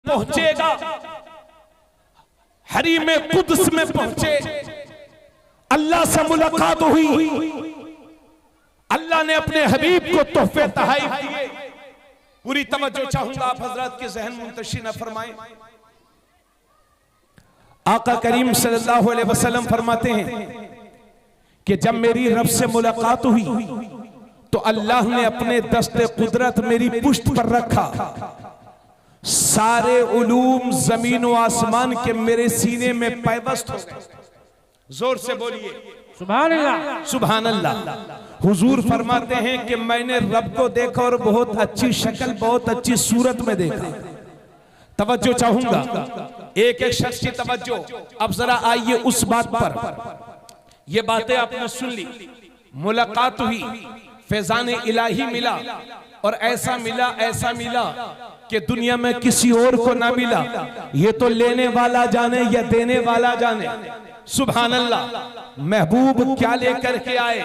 पहुंचेगा, हरीम कुद्स में पहुंचे, अल्लाह से मुलाकात हुई, अल्लाह ने अपने हबीब को तोहफे तोहफे दिए। पूरी तवज्जो चाहूंगा, आप हजरत के जहन मुंतशिर न फरमाएं। आका करीम सल्लल्लाहु अलैहि वसल्लम फरमाते हैं कि जब मेरी रब से मुलाकात हुई तो अल्लाह ने अपने दस्ते कुदरत मेरी पुश्त पर रखा, सारे उलूम जमीन व आसमान के मेरे सीने में पैबस्त हो गए। जोर से बोलिए सुभान अल्लाह, सुभान अल्लाह। हुजूर फरमाते हैं कि मैंने रब को देखा और बहुत अच्छी शक्ल, बहुत अच्छी सूरत में देखा। तवज्जो चाहूंगा, एक एक शख्स की तवज्जो। अब जरा आइए उस बात पर, ये बातें आपने सुन ली, मुलाकात हुई, फैजान इलाही मिला और ऐसा मिला कि दुनिया में किसी और को ना मिला। ये तो लेने वाला जाने या देने वाला जाने। सुभान अल्लाह। महबूब क्या लेकर के आए?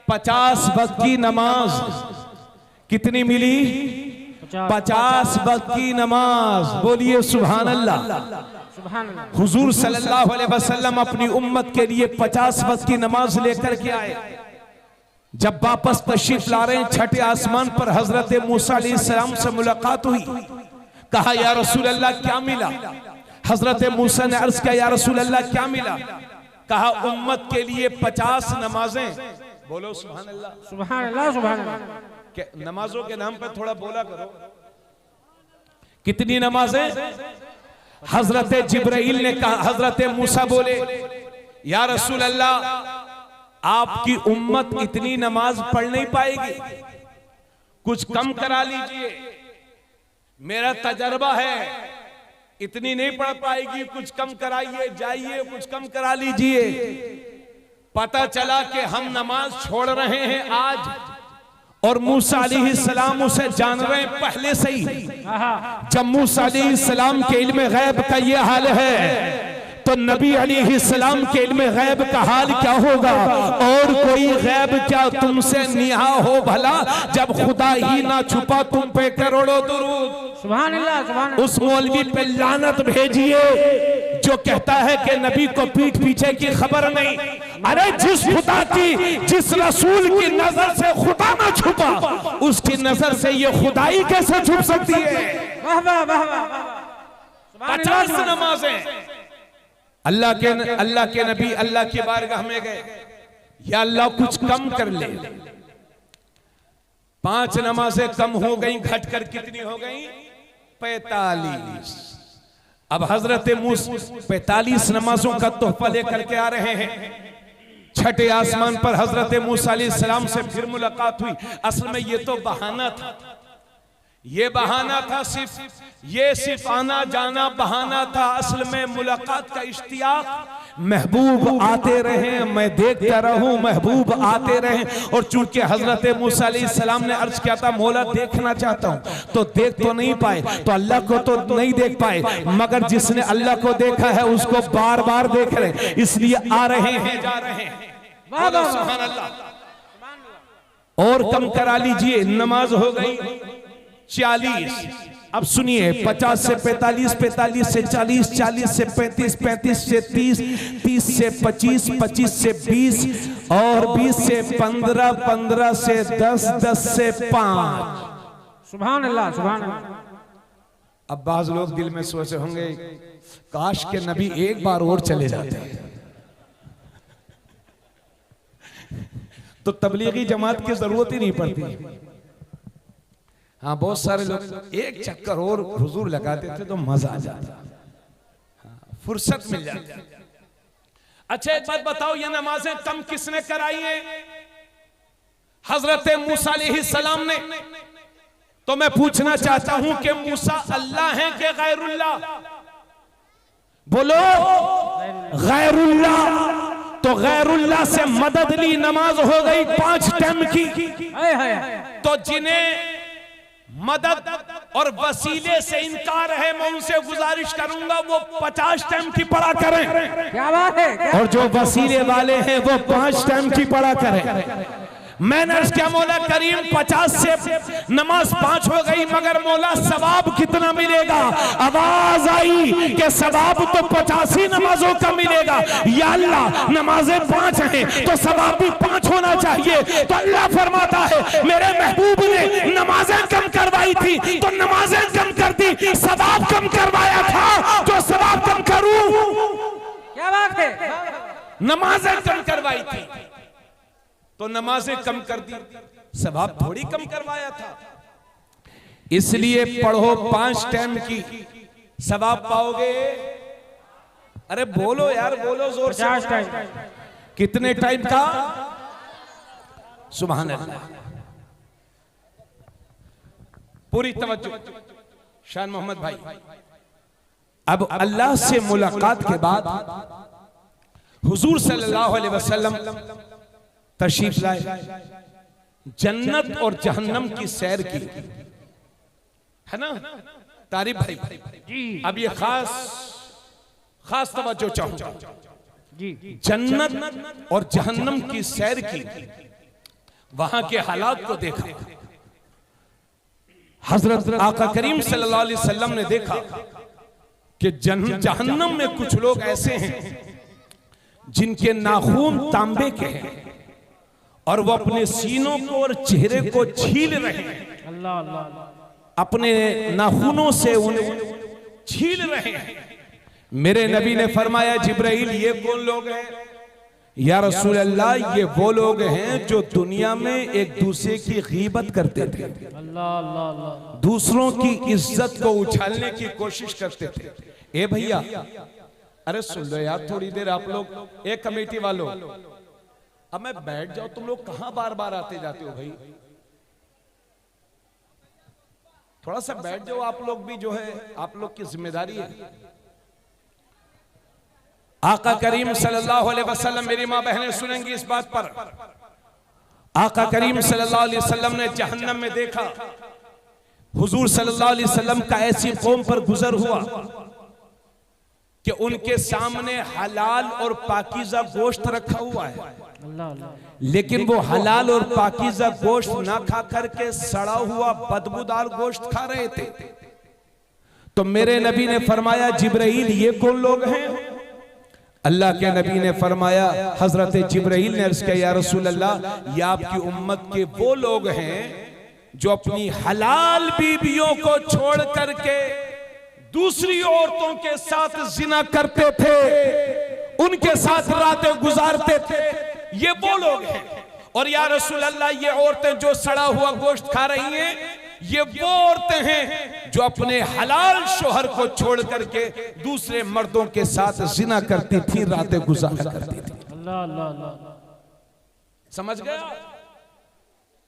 50 वक्त की नमाज। कितनी मिली? 50 वक्त की नमाज। बोलिए सुभान अल्लाह। हुजूर सल्लल्लाहु अलैहि वसल्लम अपनी उम्मत के लिए 50 वक्त की नमाज लेकर के आए। जब वापस तशरीफ ला रहे हैं, छठे आसमान पर हजरत मूसा अलैहिस्सलाम से मुलाकात हुई। कहा या रसूल अल्लाह क्या मिला? हजरत मूसा ने अर्ज किया या रसूल अल्लाह क्या मिला? कहा उम्मत के लिए 50 नमाजें। बोलो सुभान अल्लाह, सुभान अल्लाह, सुभान अल्लाह। नमाजों के नाम पर थोड़ा बोला करो। कितनी नमाजें? हजरत जिब्राइल ने कहा, हजरत मूसा बोले या रसूल अल्लाह आपकी उम्मत इतनी नमाज पढ़ नहीं पाएगी, कुछ कम करा लीजिए। मेरा तजर्बा है इतनी नहीं पढ़ पाएगी, कुछ कम कराइए, जाइए कुछ कम करा लीजिए। पता चला कि हम नमाज छोड़ रहे हैं आज, और मूसा अलैहिस्सलाम उसे जान रहे हैं पहले से ही। जब मूसा अलैहिस्सलाम के इल्म गैब का ये हाल है तो नबी अलैहिस्सलाम के इल्म गैब का हाल क्या होगा? और कोई गैब क्या तुमसे निहा हो भला, जब खुदा ही ना छुपा तुम पे करोड़ों दुरूद। सुभान अल्लाह, सुभान अल्लाह। उस मौलवी पे लानत भेजिए जो कहता है कि नबी को पीठ पीछे की खबर नहीं। अरे जिस खुदा की, जिस रसूल की नजर से खुदा ना छुपा, उसकी नजर से ये खुदाई कैसे छुप सकती है? 50 नमाजें। अल्लाह के नबी अल्लाह की बारगाह में गए, या अल्लाह कुछ कम कर ले। 5 नमाजें कम हो गई, घटकर कितनी हो गई? 45। अब हजरत मूसा 45 नमाजों का तोहफा लेकर के आ रहे हैं। छठे आसमान पर हजरत मूसा अलैहिस्सलाम से फिर मुलाकात हुई। असल में ये तो बहाना था, ये बहाना था, सिर्फ आना जाना बहाना था। असल में मुलाकात का इश्तियाक। महबूब आते रहे, मैं देखता रहूं, महबूब आते रहे। और चूंकि हजरत मूसा अलैहिस्सलाम ने अर्ज किया था मौला देखना चाहता हूं, तो देख तो नहीं पाए, तो अल्लाह को तो नहीं देख पाए, मगर जिसने अल्लाह को देखा है उसको बार बार देख रहे, इसलिए आ रहे हैं, जा रहे हैं। सुभान अल्लाह। और कम करा लीजिए, नमाज हो गई 40। अब सुनिए, 50 से 45, 45 से 40, 40 से 35, 35 से 30, 30 से 25, 25 से 20 और 20 से 15, 15 से 10, 10 से 5। सुभान अल्लाह, सुभान अल्लाह। अब बाज लोग दिल में सोचे होंगे काश के नबी एक बार और चले जाते, तो तबलीगी जमात की जरूरत ही नहीं पड़ती। हाँ, बहुत सारे लोग एक चक्कर और हुजूर लगाते थे तो मजा आ जाता, हाँ, फुर्सत मिल जाती। अच्छा एक बात बताओ, ये नमाजें कम किसने कराई है? हजरत मूसा अलैहिस्सलाम ने। तो मैं पूछना चाहता हूं कि मूसा अल्लाह हैं कि गैरुल्लाह? बोलो गैरुल्लाह। तो गैरुल्लाह से मदद ली, नमाज हो गई 5 टाइम की। तो जिन्हें मदद और वसीले से इनकार है, मैं उनसे गुजारिश करूंगा वो 50 टाइम की पढ़ा करें। क्या बात है? और जो वसीले वाले हैं वो 5 टाइम की पढ़ा करें। मैंने अर्ज़ किया मौला करीम 50 से नमाज 5 हो गई, मगर मौला सवाब कितना मिलेगा? आवाज आई कि सवाब तो 85 नमाजों का मिलेगा। या अल्लाह नमाजें 5 हैं तो सवाब भी 5 होना चाहिए। तो अल्लाह फरमाता है मेरे महबूब ने नमाजें कम करवाई थी तो नमाजें कम कर दी, सवाब कम करवाया था तो सवाब कम करूं। क्या बात है? नमाजें कम करवाई थी तो नमाजें कम कर दी, सवाब थोड़ी कम करवाया था। इसलिए पढ़ो 5 टाइम की, सवाब पाओगे। अरे बोलो यार, बोलो जोर से। 50 टाइम। कितने टाइम का? सुभान अल्लाह। पूरी तवज्जो शान मोहम्मद भाई। अब अल्लाह से मुलाकात के बाद हुजूर सल्लल्लाहु अलैहि वसल्लम तशरीफ लाए, जन्नत और जहन्नम की सैर की, है ना तारिफ भाई जी। अब ये खास तवज्जो चाहूंगा जी। जन्नत और जहन्नम की सैर की, वहां के हालात को देखा। हजरत आका करीम सल्लल्लाहु अलैहि वसल्लम ने देखा कि जहन्नम में कुछ लोग ऐसे हैं जिनके नाखून तांबे के हैं और वो अपने सीनों को और चेहरे को छील रहे हैं। अल्लाह अल्लाह। अपने नाखूनों से उन्हें छील रहे हैं। मेरे नबी ने फरमाया जिब्राइल ये कौन लोग हैं? या रसूल अल्लाह ये वो लोग हैं जो दुनिया में एक दूसरे की गीबत करते थे, अल्लाह अल्लाह अल्लाह, दूसरों की इज्जत को उछालने की कोशिश करते थे। ए भैया अरे सुन लो यार थोड़ी देर आप लोग। एक कमेटी वालों, अब मैं बैठ जाओ, तुम लोग कहां बार बार आते जाते हो भाई? थोड़ा सा बैठ जाओ आप लोग भी, जो है आप लोग की जिम्मेदारी है। आका करीम सल्लल्लाहु अलैहि वसल्लम, मेरी मां बहनें सुनेंगी इस बात पर, आका करीम सल्लल्लाहु अलैहि वसल्लम ने जहन्नम में देखा। हुजूर सल्लल्लाहु अलैहि वसल्लम का ऐसी कौम पर गुजर हुआ कि उनके सामने हलाल और पाकीज़ा गोश्त रखा हुआ है, लेकिन वो हलाल और पाकीज़ा गोश्त ना खा करके सड़ा हुआ बदबूदार गोश्त खा रहे थे। तो मेरे नबी ने फरमाया जिब्राइल ये कौन लोग हैं? अल्लाह के नबी ने फरमाया, हजरत जिब्राइल ने अर्ज़ किया या रसूल अल्लाह ये आपकी उम्मत के वो लोग हैं जो अपनी हलाल बीवियों को छोड़ करके दूसरी औरतों के साथ जिना करते थे, उनके साथ रातें गुजारते थे, ये वो लोग हैं। और या रसूल अल्लाह ये औरतें जो सड़ा हुआ गोश्त खा रही हैं, ये वो औरतें हैं जो अपने हलाल शोहर को छोड़ करके दूसरे मर्दों के साथ जिना करती थी, रातें गुजारा करती थी। अल्लाह अल्लाह अल्लाह। समझ गया?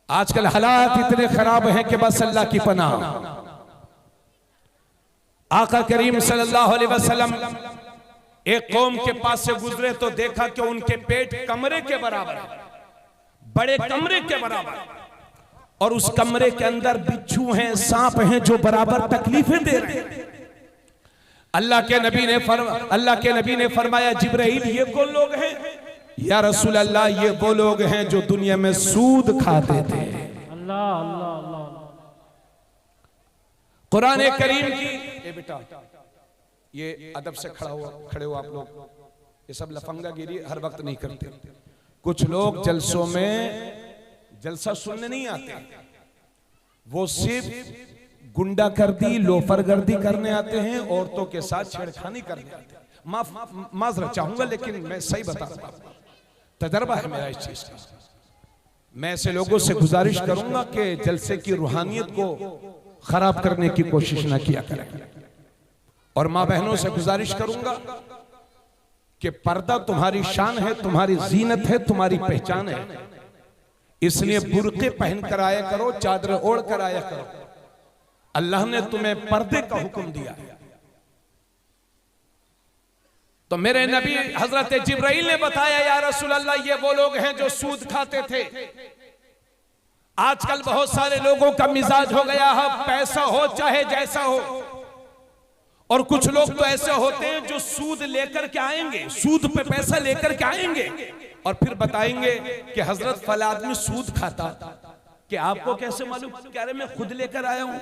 आजकल हालात इतने खराब हैं कि बस अल्लाह की पनाह। आका करीम सल्लल्लाहु अलैहि वसल्लम एक कौम के पास से गुजरे तो देखा कि उनके पेट कमरे के बराबर है, बड़े कमरे के बराबर, और उस कमरे के अंदर बिच्छू हैं, सांप हैं जो बराबर तकलीफें दे रहे हैं। अल्लाह के नबी ने फरमाया जिब्राइल ये कौन लोग हैं? या रसूल अल्लाह ये वो लोग हैं जो दुनिया में सूद खाते थे। अल्लाह अल्लाह अल्लाह। कुरान करीम की, ए बेटा ये अदब से खड़े हो आप लोग, ये सब लफंगागिरी हर वक्त नहीं करते। कुछ लोग जलसों में जलसा सुनने नहीं आते, वो सिर्फ गुंडागर्दी लोफरगर्दी करने आते हैं, औरतों के साथ छेड़खानी करने आते हैं। माजरत चाहूंगा लेकिन मैं सही बता रहा हूं, तजर्बा है मेरा इस चीज का। मैं ऐसे लोगों से गुजारिश करूंगा कि जलसे की रूहानियत को खराब करने की कोशिश ना किया करें, और मां बहनों से गुजारिश करूंगा कि पर्दा तुम्हारी शान है, तुम्हारी जीनत है, तुम्हारी पहचान है, इसलिए बुर्के पहन कर आया करो, चादर ओढ़ कर आया करो। अल्लाह ने तुम्हें पर्दे का हुक्म दिया है। तो मेरे नबी हजरत जिब्राइल ने बताया या रसूल अल्लाह ये वो लोग हैं जो सूद खाते थे। आजकल बहुत सारे लोगों का मिजाज हो गया है पैसा हो चाहे जैसा हो, और कुछ लोग तो ऐसे होते हैं जो सूद लेकर के आएंगे, सूद पे पैसा लेकर के आएंगे, और फिर बताएंगे कि हजरत फला आदमी सूद खाता, कि आपको कैसे मालूम? कह रहे मैं खुद लेकर आया हूं।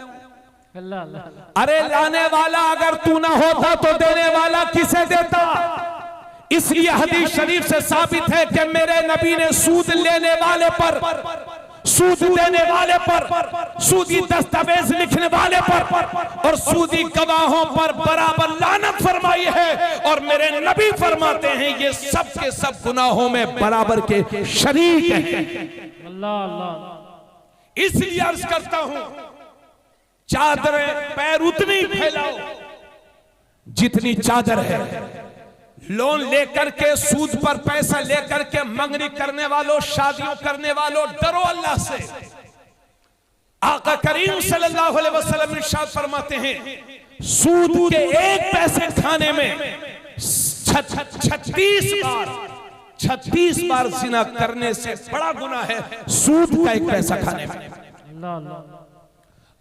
अल्लाह अल्लाह। अरे लाने वाला अगर तू ना होता तो देने वाला किसे देता? इसलिए हदीस शरीफ से साबित है कि मेरे नबी ने सूद लेने वाले पर, सूद देने वाले पर, सूदी दस्तावेज लिखने वाले पर और सूदी गवाहों पर बराबर लानत फरमाई है। और मेरे नबी फरमाते हैं ये सब के सब गुनाहों में बराबर के शरीक हैं। अल्लाह अल्लाह। इसलिए अर्ज करता हूं, चादरें पैर उतनी फैलाओ जितनी चादर है। लोन लेकर के, सूद पर पैसा लेकर के मंगनी करने वालों, शादियों करने वालों, डरो अल्लाह से। आका करीम सल्लल्लाहु अलैहि वसल्लम इरशाद फरमाते हैं, सूद के एक पैसे खाने में 36 बार जिना करने से बड़ा गुनाह है सूद का एक पैसा खाने में। अल्लाह अल्लाह।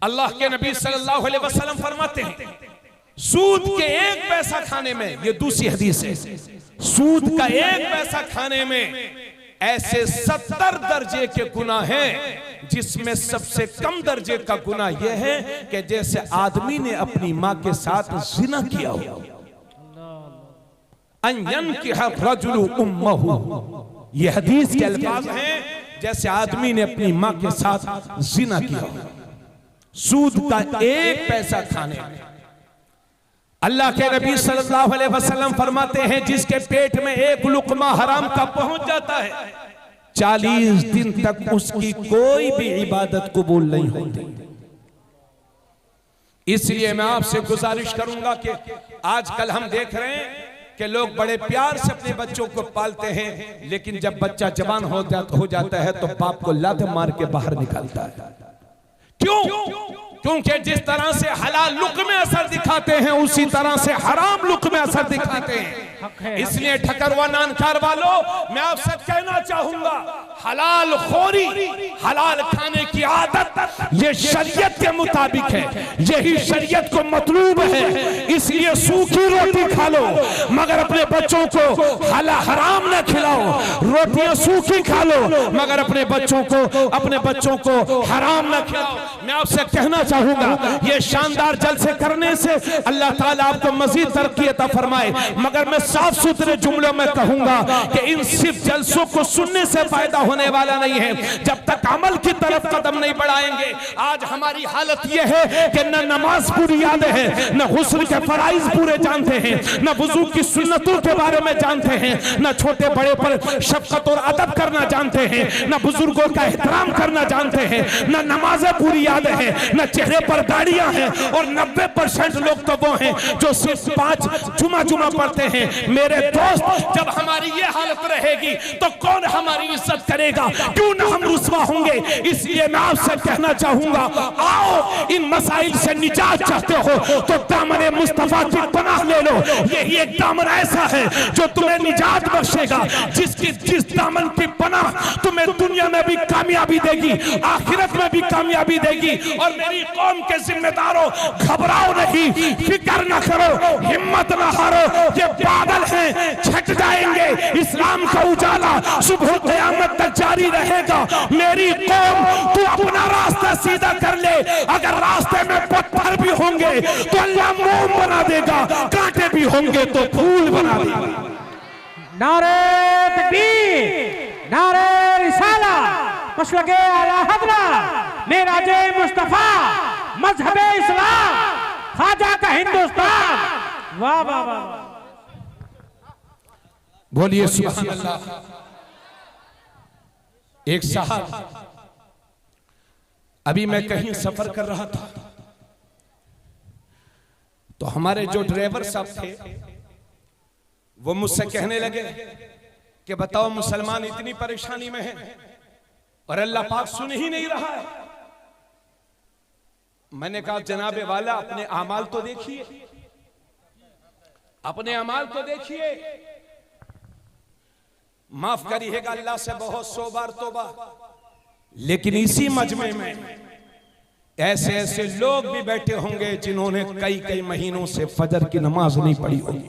अल्लाह के नबी सल्लल्लाहु अलैहि वसल्लम फरमाते हैं, सूद के एक पैसा खाने में, ये दूसरी हदीस है, सूद का एक पैसा खाने में ऐसे 70 दर्जे के गुनाह हैं, जिसमें सबसे कम दर्जे का गुनाह यह है कि जैसे आदमी ने अपनी मां के साथ जिना किया हो। अन की रजुलु उम्महु, ये हदीस के अल्फाज हैं, जैसे आदमी ने अपनी मां के साथ जिना किया हो। सूद का एक पैसा खाने में अल्लाह के नबी सल्लल्लाहु अलैहि वसल्लम फरमाते हैं, जिसके पेट में एक लुकमा हराम का पहुंच जाता है, 40 दिन तक उसकी कोई भी इबादत कबूल नहीं होती। इसलिए मैं आपसे गुजारिश करूंगा कि आजकल हम देख रहे हैं कि लोग बड़े प्यार से अपने बच्चों को पालते हैं, लेकिन जब बच्चा जवान हो जाता है तो बाप को लात मार के बाहर निकालता है। क्यों? क्योंकि जिस तरह से हलाल लुक में असर दिखाते हैं, उसी तरह से हराम लुक में असर दिखाते हैं। इसलिए ठकरवा नानकार वालों, मैं आपसे कहना चाहूंगा, हलाल खोरी, हलाल खाने की आदत ये शरीयत के मुताबिक है, यही शरीयत को मतलूब है। इसलिए सूखी रोटी खा लो, मगर अपने बच्चों को हराम न खिलाओ। रोटियां सूखी खा लो, मगर अपने बच्चों को हराम न खिलाओ। मैं आपसे कहना चाहूंगा, ये शानदार जलसे करने से अल्लाह ताला आपको मजीद तरक्की अता फरमाए, मगर मैं साफ सुथरे जुमलों में कहूंगा कि इन सिर्फ जलसों को सुनने से फायदा होने वाला नहीं है, जब तक अमल की तरफ कदम नहीं बढ़ाएंगे। आज हमारी हालत यह है कि न नमाज पूरी याद है, न गुस्ल के फराइज पूरे जानते हैं, न वुजू की सुन्नतों के बारे में जानते हैं, न छोटे बड़े पर शफकत और अदब करना जानते हैं, न बुजुर्गों का एहतराम करना जानते हैं, न नमाजें पूरी याद है, न चेहरे पर दाढ़ियां हैं, और 90% लोग तो वो हैं जो सिर्फ 5 जुमा पढ़ते हैं। मेरे दोस्त, जब हमारी ये हालत रहेगी तो कौन हमारी इज्जत करेगा? क्यों ना हम रुस्वा होंगे? इसलिए मैं आपसे कहना चाहूंगा, आओ इन मसाइल से निजात चाहते हो तो दामन मुस्तफा की पनाह ले लो। यही एक दामन ऐसा है जो तुम्हें निजात बख्शेगा, जिस दामन की पनाह तुम्हें दुनिया में भी कामयाबी देगी, आखिरत में भी कामयाबी देगी। और मेरी कौम के जिम्मेदारों, घबराओ नहीं, फिक्र न करो, हिम्मत न हारो, ये बादल हैं, छट जाएंगे। इस्लाम का उजाला सुबह क़यामत तक जारी रहेगा। मेरी कौम, तू अपना रास्ता सीधा कर ले। अगर रास्ते में पत्थर भी होंगे तो अल्लाह मोम बना देगा, कांटे भी होंगे तो फूल बना देगा। नारे तकबीर, नारे रिसाला, मसलके आला हज़रा, मेराजे मुस्तफा, मजहबे इस्लाम, ख्वाजा का हिंदुस्तान। वाह वाह वाह। बोलिए सुभान अल्लाह। एक साहब, अभी मैं कहीं सफर कर रहा था, तो हमारे जो ड्राइवर साहब थे वो मुझसे कहने लगे कि बताओ, मुसलमान इतनी परेशानी में है और अल्लाह पाक सुन ही नहीं रहा है। मैंने कहा, जनाबे वाला, अपने अमाल तो देखिए, अपने अमाल तो देखिए। माफ करिएगा, अल्लाह से बहुत 100 बार तौबा, लेकिन इसी मजमे में ऐसे ऐसे लोग भी बैठे होंगे जिन्होंने कई महीनों से फजर की नमाज नहीं पढ़ी होगी।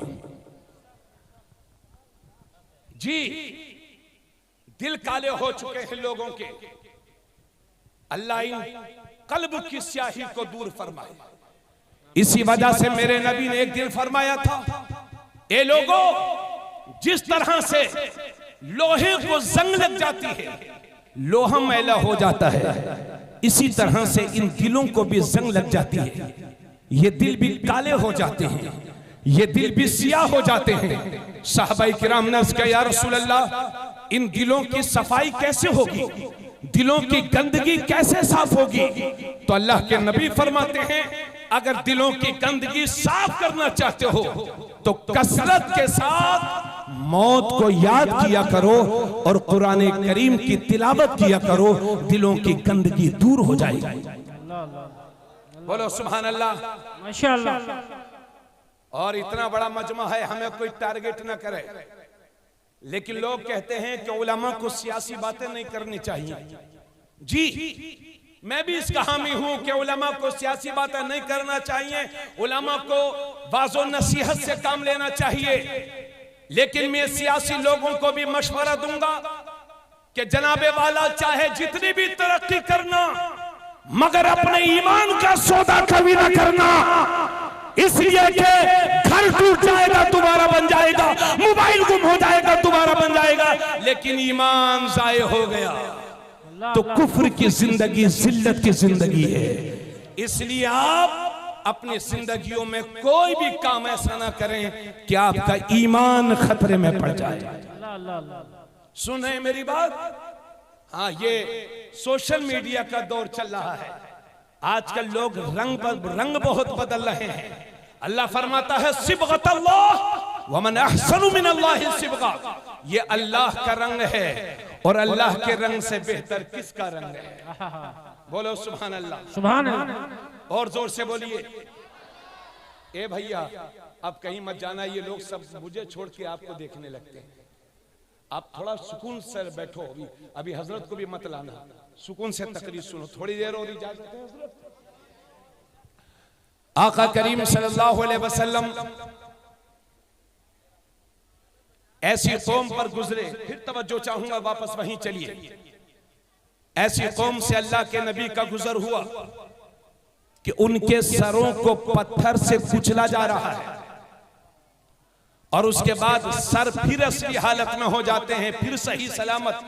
जी, दिल काले हो चुके हैं लोगों के। अल्लाह इन कल्ब की स्याही को दूर फरमाए। इसी वजह से मेरे नबी ने एक दिन फरमाया था, ए लोगों, जिस तरह से लोहे को जंग लग जाती है, लोहा मैला हो जाता है, इसी तरह से इन दिलों को भी जंग लग जाती है। ये दिल भी काले हो जाते हैं, ये दिल भी सियाह हो जाते हैं। साहबाई किराम ने अर्ज़ किया, या रसूल अल्लाह, इन दिलों की सफाई कैसे होगी, दिलों की गंदगी कैसे साफ होगी? तो अल्लाह के नबी फरमाते हैं, अगर दिलों की गंदगी साफ करना चाहते हो तो कसरत के साथ मौत को याद किया करो और कुरान करीम की तिलावत किया करो, दिलों की गंदगी दूर हो जाएगी। बोलो सुभान अल्लाह, माशाअल्लाह। और इतना बड़ा मजमा है, हमें कोई टारगेट ना करे, लेकिन लोग कहते हैं कि उलमा को सियासी बातें नहीं करनी चाहिए। जी, मैं भी इसका हामी हूं कि उलमा को सियासी बातें नहीं करना चाहिए, उलमा को वाज़ो नसीहत से काम लेना चाहिए। लेकिन मैं सियासी लोगों को भी मशवरा दूंगा कि जनाबे वाला चाहे जितनी भी तरक्की करना, मगर अपने ईमान का सौदा कभी ना करना। इसलिए कि घर टूट जाएगा दोबारा बन जाएगा, मोबाइल गुम हो जाएगा दोबारा बन जाएगा, लेकिन ईमान जाये हो गया तो कुफ्र की जिंदगी जिल्लत की जिंदगी है। इसलिए आप अपनी जिंदगियों में कोई भी काम ऐसा ना करें कि आपका ईमान खतरे में पड़ जाए। सुने मेरी बात। हाँ, ये सोशल मीडिया का दौर चल रहा है, आजकल लोग रंग बहुत बदल रहे हैं। अल्लाह फरमाता है, सिबगतल्लाह व मन अहसनु मिनल्लाहि सिबगा, ये अल्लाह का रंग है और अल्लाह के रंग से बेहतर किसका रंग है? बोलो सुभान अल्लाह, सुभान अल्लाह। और जोर से बोलिए। ए भैया, अब कहीं मत जाना, ये लोग सब मुझे छोड़ के आपको देखने लगते हैं। आप थोड़ा सुकून से बैठो, अभी हजरत को भी मत लाना, सुकून से तकरीर सुनो, थोड़ी देर और इजाजत है हजरत। आका करीम सल्लल्लाहु अलैहि वसल्लम ऐसी कौम पर गुजरे, फिर तवज्जो चाहूंगा, वापस वहीं चलिए। ऐसी कौम से अल्लाह के नबी का गुजर हुआ कि उनके सरों को पत्थर से कुचला जा रहा है और उसके बाद सर फिर असली हालत में हो जाते हैं, फिर सही सलामत।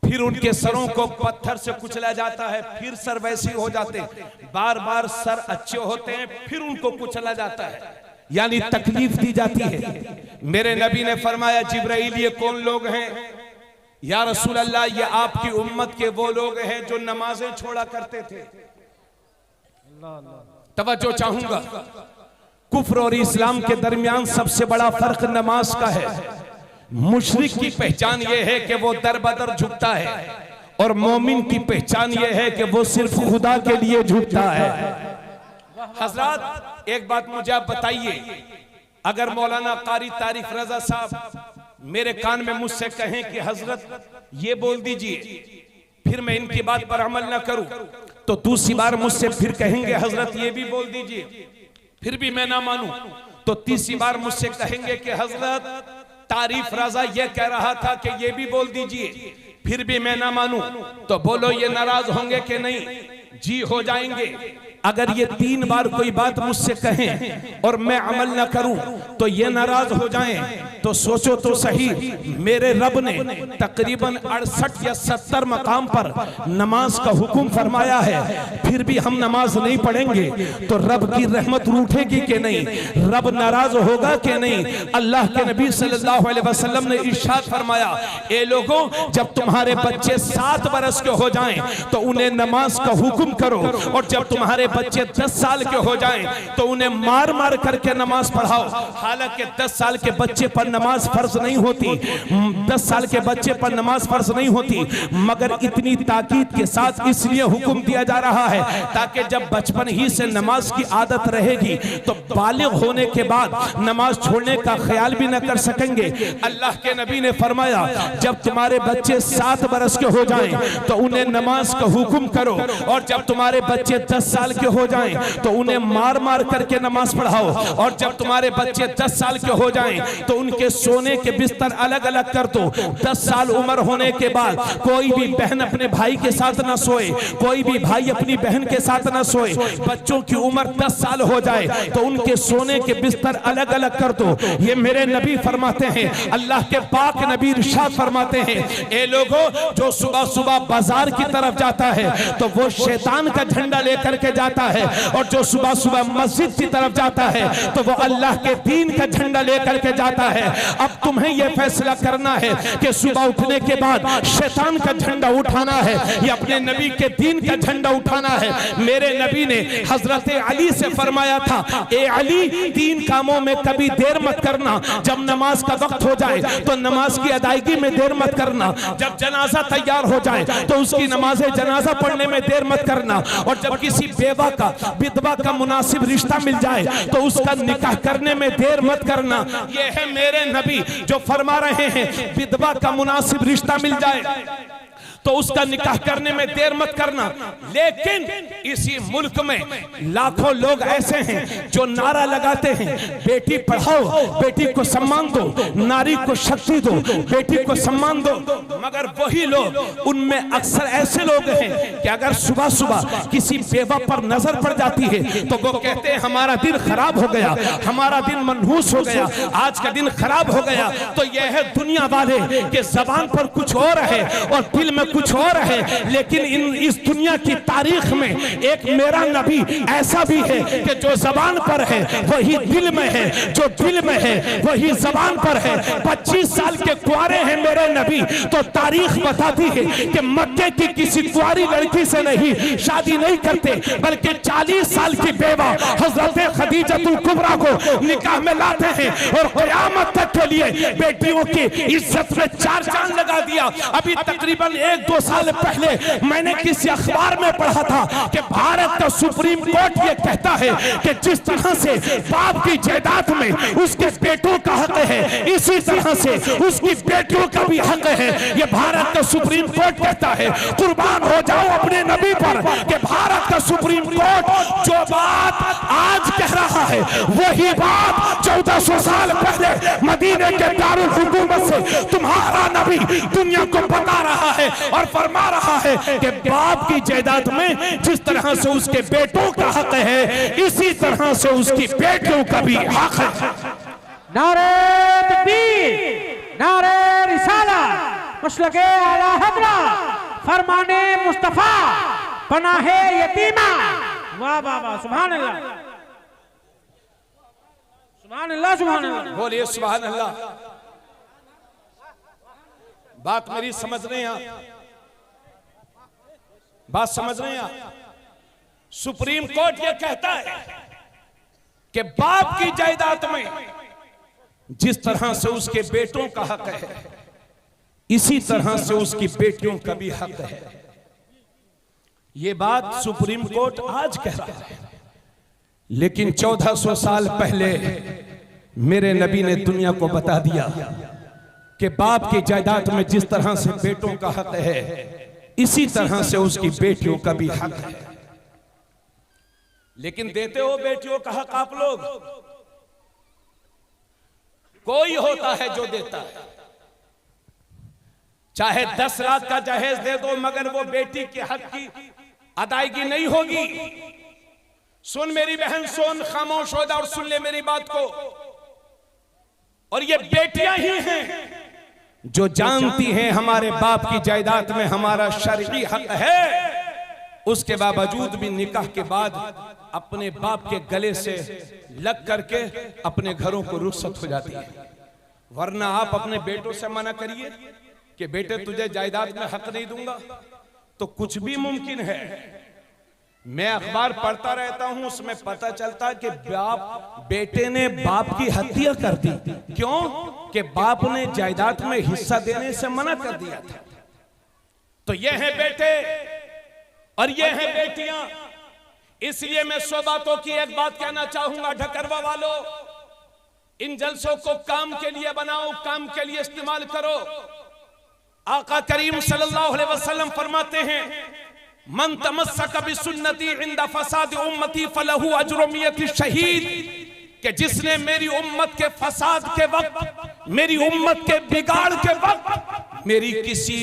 फिर उनके सरों को पत्थर से कुचला जाता है, फिर सर वैसे हो जाते हैं, बार बार सर अच्छे होते हैं, फिर उनको कुचला जाता है, यानी तकलीफ दी जाती है। मेरे नबी ने फरमाया, जिब्राइल ये कौन लोग हैं? या रसूल अल्लाह, ये आपकी उम्मत के वो लोग हैं जो नमाजें छोड़ा करते थे। तवज्जो चाहूंगा, कुफ्र और इस्लाम के दरमियान सबसे बड़ा फर्क नमाज का है। मुशरिक की पहचान यह है कि वो दर बदर झुकता है और मोमिन की पहचान यह है कि वो सिर्फ खुदा के लिए झुकता है। हजरत, एक बात मुझे आप बताइए, अगर मौलाना कारी तारिक रजा साहब मेरे कान में मुझसे कहें कि हजरत ये बोल दीजिए, फिर मैं इनकी बात पर अमल ना करूं, तो दूसरी बार मुझसे फिर कहेंगे हजरत ये भी बोल दीजिए, फिर भी मैं ना मानूं, तो तीसरी बार मुझसे कहेंगे कि हजरत तारीफ रजा ये कह रहा था कि ये भी बोल दीजिए, फिर भी मैं ना मानूं, तो बोलो ये नाराज होंगे कि नहीं? जी हो जाएंगे। अगर ये 3 बार कोई बात मुझसे कहें और मैं अमल न करूं तो ये नाराज हो जाएं, तो सोचो तो सही, मेरे रब ने तकरीबन 68 या 70 मकाम पर नमाज का हुक्म फरमाया है, फिर भी हम नमाज नहीं पढ़ेंगे तो रब की रहमत रूठेगी कि नहीं? रब नाराज होगा कि नहीं? अल्लाह के नबी सल्लल्लाहु अलैहि वसल्लम ने इरशाद फरमाया, ए लोगों, जब तुम्हारे बच्चे 7 बरस के हो जाएं तो उन्हें नमाज का हुक्म करो, और जब तुम्हारे बच्चे 10 साल के हो जाएं तो उन्हें मार मार करके नमाज पढ़ाओ। हालांकि 10 साल के बच्चे पर नमाज फर्ज नहीं होती, 10 साल के बच्चे पर नमाज फर्ज नहीं होती, मगर इतनी ताकीद के साथ इसलिए हुक्म दिया जा रहा है ताकि जब बचपन ही से नमाज की आदत रहेगी तो बालिग होने के बाद नमाज छोड़ने का ख्याल भी न कर सकेंगे। अल्लाह के नबी ने फरमाया, जब तुम्हारे बच्चे 7 बरस के हो जाएं तो उन्हें नमाज का हुक्म करो, और जब तुम्हारे बच्चे 10 साल के के हो जाएं तो उन्हें मार मार करके नमाज पढ़ाओ, और जब तुम्हारे बच्चे 10 साल के हो जाएं तो उनके सोने के बिस्तर अलग अलग कर दो। 10 साल उम्र होने के बाद कोई भी बहन अपने भाई के साथ ना सोए, कोई भी भाई अपनी बहन के साथ ना सोए। बच्चों की उम्र 10 साल हो जाए तो उनके सोने के बिस्तर अलग अलग कर दो। ये मेरे नबी फरमाते हैं, अल्लाह के पाक नबी इरशाद फरमाते हैं, ए लोगों जो सुबह सुबह बाजार की तरफ जाता है तो वो शैतान का झंडा लेकर के जाता है, और जो सुबह सुबह मस्जिद की तरफ जाता है तो वो अल्लाह के दीन का झंडा लेकर के जाता है। अब तुम्हें यह फैसला करना है कि सुबह उठने के बाद शैतान का झंडा उठाना है या अपने नबी के दीन का झंडा उठाना है। मेरे नबी ने हजरत अली से फरमाया था, ए अली, 3 कामों में कभी देर मत करना। जब नमाज का वक्त हो जाए तो नमाज की अदायगी में देर मत करना, जब जनाजा तैयार हो जाए तो उसकी नमाज जनाजा पढ़ने में देर मत करना, और जब किसी बेवा का विधवा का मुनासिब रिश्ता मिल जाए तो उसका निकाह करने में देर मत करना। ये है मेरे नबी जो फरमा रहे हैं, विधवा का मुनासिब रिश्ता मिल जाए तो उसका निकाह करने में देर मत करना। लेकिन इसी मुल्क में लाखों लोग ऐसे हैं जो नारा लगाते हैं, बेटी पढ़ाओ, बेटी को सम्मान दो, नारी को शक्ति दो, बेटी को सम्मान दो। मगर वही लोग, उनमें अक्सर ऐसे लोग हैं कि अगर सुबह सुबह किसी बेवा पर नजर पड़ जाती है तो वो कहते हैं हमारा दिन खराब हो गया, हमारा दिन मनहूस हो गया, आज का दिन खराब हो गया। तो यह है दुनिया वाले के जबान पर कुछ और है और दिल में कुछ और है। लेकिन इस दुनिया की तारीख में एक मेरा नबी ऐसा भी है कि जो जबान पर है वही दिल में है, जो दिल में है वही जबान पर है। 25 साल के कुंवारे हैं मेरे नबी, तो तारीख बताती है कि मक्के की किसी कुंवारी लड़की से नहीं शादी नहीं करते, बल्कि 40 साल की बेवा हजरत खदीजतुल कुबरा को निकाह में लाते हैं, और क़यामत तक के लिए बेटियों की इज्जत में 4 चांद लगा दिया। अभी तकरीबन 1-2 साल पहले मैंने किसी अखबार में पढ़ा था कि भारत का सुप्रीम कोर्ट ये कहता है कि जिस तरह से बाप की जायदाद में उसके बेटों का हक है, इसी तरह से उसकी बेटियों का भी हक है। ये भारत का सुप्रीम कोर्ट कहता है। कुर्बान हो जाओ अपने नबी पर कि भारत का सुप्रीम कोर्ट जो बात आज कह रहा है वही बात 1400 साल पहले मदीने के दारुल हुकूमत से तुम्हारा नबी दुनिया को बता रहा है और फरमा रहा है कि बाप की जायदाद में जिस तरह से उसके बेटों का हक है, इसी तरह से उसकी बेटियों का भी हक है। नारे तकबीर, नारे रिसालत, मसलके आला हज़रत, फरमाने मुस्तफा, पनाहे यतीमा। वाह वाह वाह, सुभान अल्लाह, सुभान अल्लाह, सुभान अल्लाह। बोलिए सुभान अल्लाह। बात मेरी समझ रहे हैं आप? बात समझ रहे हैं आप? सुप्रीम कोर्ट यह कहता है कि बाप की जायदाद में जिस तरह से उसके बेटों का हक है, इसी तरह से उसकी बेटियों का भी हक है। यह बात सुप्रीम कोर्ट आज कह रहा है, लेकिन 1400 साल पहले मेरे नबी ने दुनिया को बता दिया कि बाप की जायदाद में जिस तरह से बेटों का हक है, इसी तरह से उसकी बेटियों का भी हक है। लेकिन देते हो बेटियों का हक आप लोग? कोई होता है जो देता है, चाहे 10 लाख का जहेज दे दो, मगर वो बेटी के हक की अदायगी नहीं होगी। सुन मेरी बहन, सुन, खामोश हो जा और सुन ले मेरी बात को। और ये बेटियां ही हैं जो जानती हैं हमारे बाप की जायदाद में हमारा शरई हक है, उसके बावजूद भी निकाह के बाद अपने बाप के गले से लग करके अपने घरों को रुखसत हो जाती है। वरना आप अपने बेटों से मना करिए कि बेटे तुझे जायदाद में हक नहीं दूंगा, तो कुछ भी मुमकिन है। मैं अखबार पढ़ता रहता हूं, उसमें पता चलता कि बाप बेटे ने बाप की हत्या कर दी। क्यों? कि बाप ने जायदाद में हिस्सा देने से मना कर दिया था। तो ये हैं बेटे और ये हैं बेटियां। इसलिए मैं 100 बातों की एक बात कहना चाहूंगा, ढकरवा वालों, इन जलसों को काम के लिए बनाओ, काम के लिए इस्तेमाल करो। आका करीम सल्लल्लाहु अलैहि वसल्लम फरमाते हैं मन तमस्सक बिसुन्नती इंदा फसाद उम्मती फलहु अज्रु मियति शहीद, कि जिसने मेरी उम्मत के फसाद के वक्त, मेरी उम्मत के बिगाड़ के वक्त मेरी किसी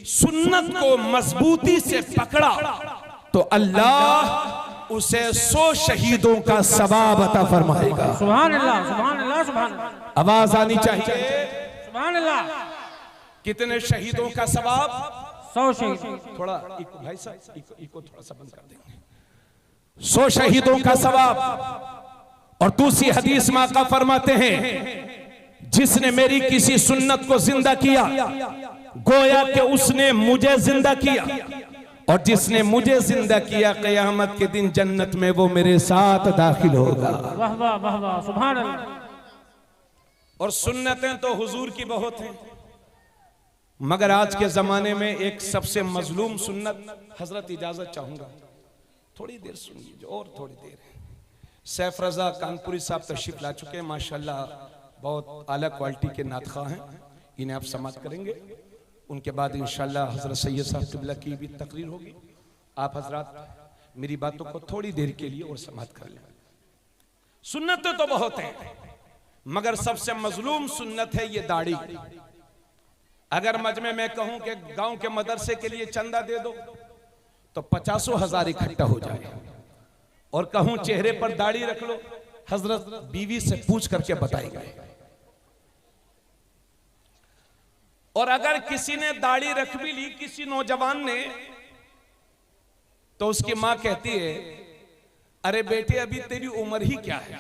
सुन्नत को मजबूती से पकड़ा तो अल्लाह उसे 100 शहीदों का सवाब अता फरमाएगा। सुभान अल्लाह, सुभान अल्लाह, सुभान अल्लाह। आवाज आनी चाहिए। सुभान अल्लाह। कितने शहीदों का सवाब? 100 शहीद। थोड़ा भाई साहब इको थोड़ा सा बंद कर देंगे। 100 शहीदों का सवाब। और दूसरी हदीस में आका फरमाते हैं, जिसने मेरी किसी सुन्नत को जिंदा किया गोया कि उसने मुझे जिंदा किया, और जिसने मुझे जिंदा किया क़यामत के दिन जन्नत में वो मेरे साथ दाखिल होगा। वाह वाह वाह वाह, सुभान अल्लाह। और सुन्नतें तो हुजूर की बहुत हैं, मगर आज के जमाने में एक सबसे मजलूम सुन्नत, हजरत इजाजत चाहूंगा थोड़ी देर सुनिए और थोड़ी देर। सैफ रजा कानपुरी साहब तशरीफ ला चुके हैं, माशाल्लाह बहुत आला क्वालिटी के नातखा हैं, इन्हें आप समाप्त करेंगे। उनके बाद इंशाल्लाह हजरत सैयद साहब किबला की भी तकरीर होगी। आप हजरात मेरी बातों को थोड़ी देर के लिए और समाप्त कर लें। सुन्नतें तो बहुत हैं, मगर सबसे मजलूम सुन्नत है ये दाढ़ी। अगर मजमे में कहूं कि गांव के मदरसे के लिए चंदा दे दो तो 50,000 इकट्ठा हो जाए, और कहूं चेहरे पर दाढ़ी रख लो, हजरत बीवी से पूछ करके बताएगा। और अगर किसी ने दाढ़ी रख भी ली, किसी नौजवान ने, तो उसकी मां कहती है, अरे बेटे अभी तेरी उम्र ही क्या है,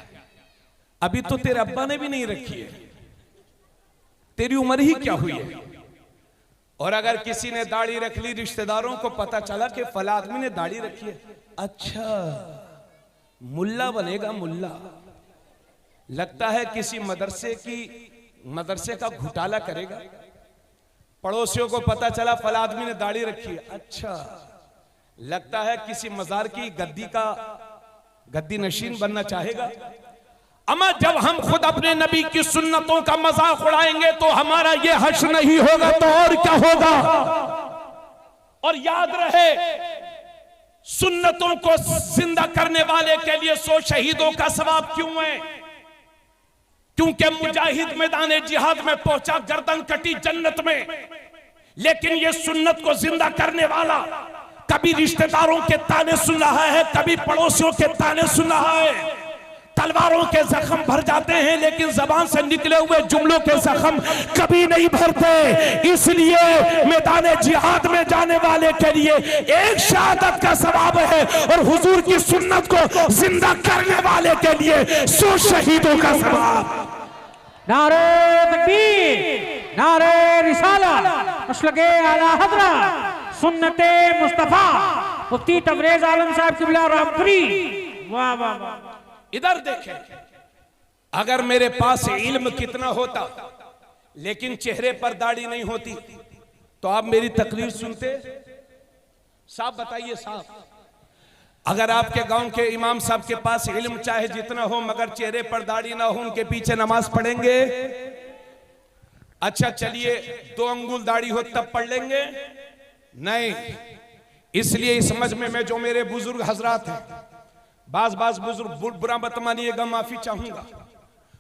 अभी तो तेरे अब्बा ने भी नहीं रखी है, तेरी उम्र ही क्या हुई है। और अगर किसी ने दाढ़ी रख ली, रिश्तेदारों को पता चला कि फला आदमी ने दाढ़ी रखी है, अच्छा मुल्ला बनेगा मुल्ला, लगता है किसी मदरसे का घोटाला करेगा। पड़ोसियों को पता चला फला आदमी ने दाढ़ी रखी है, अच्छा लगता है किसी मजार की गद्दी नशीन बनना चाहेगा। अमा जब हम खुद अपने नबी की सुन्नतों का मजाक उड़ाएंगे तो हमारा ये हश्र नहीं होगा तो और क्या होगा। और याद रहे, सुन्नतों को जिंदा करने वाले के लिए 100 शहीदों का सवाब क्यों है? क्योंकि मुजाहिद मैदान जिहाद में पहुंचा, गर्दन कटी जन्नत में, लेकिन ये सुन्नत को जिंदा करने वाला कभी रिश्तेदारों के ताने सुन रहा है, कभी पड़ोसियों के ताने सुन रहा है। तलवारों के जख्म भर जाते हैं, लेकिन जबान से निकले हुए जुमलों के जख्म कभी नहीं भरते। इसलिए मैदान जिहाद में जाने वाले के लिए एक शहादत का सवाब है, और हुजूर की सुन्नत को जिंदा करने वाले के लिए 100 शहीदों का सवाब। नारे तकबीर, नारे रिसालत, मसलके आला हज़रत सुन्नते मुस्तफा मुफ्ती तबरेज आलम साहब किबला रामपुरी। वाह वाह वाह। इधर देखें, अगर मेरे पास इल्म कितना होता लेकिन चेहरे पर दाढ़ी नहीं होती तो आप मेरी तकरीर सुनते? साहब बताइए साहब, अगर आपके गांव के इमाम साहब के पास इल्म चाहे जितना हो मगर चेहरे पर दाढ़ी ना हो, उनके पीछे नमाज पढ़ेंगे? अच्छा चलिए 2 अंगुल दाढ़ी हो तब पढ़ लेंगे? नहीं। इसलिए इस मजमे में जो मेरे बुजुर्ग हजरात हैं, बाज बुजुर्ग बुरा मत मानिएगा, माफी चाहूंगा,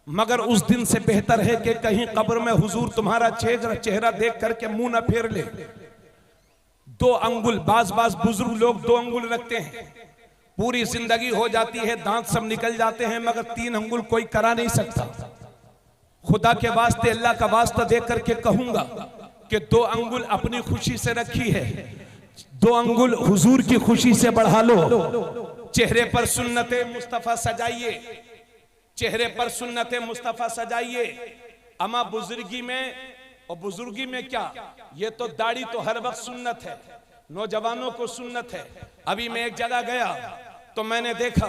मगर उस दिन से बेहतर है कि कहीं कब्र में हुजूर तुम्हारा चेहरा देख करके मुंह ना फेर ले। 2 अंगुल, बाज बुजुर्ग लोग 2 अंगुल रखते हैं, पूरी जिंदगी हो जाती है, दांत सब निकल जाते हैं, मगर 3 अंगुल कोई करा नहीं सकता। खुदा के वास्ते, अल्लाह का वास्ता देख करके कहूंगा कि 2 अंगुल अपनी खुशी से रखी है, 2 अंगुल हुजूर की खुशी से बढ़ा लो। चेहरे पर सुन्नते मुस्तफा सजाइए, चेहरे पर सुन्नते मुस्तफा सजाइए। अमा बुजुर्गी में, और बुजुर्गी में क्या, ये तो दाढ़ी तो हर वक्त सुन्नत है, नौजवानों को सुन्नत है। अभी मैं एक जगह गया तो मैंने देखा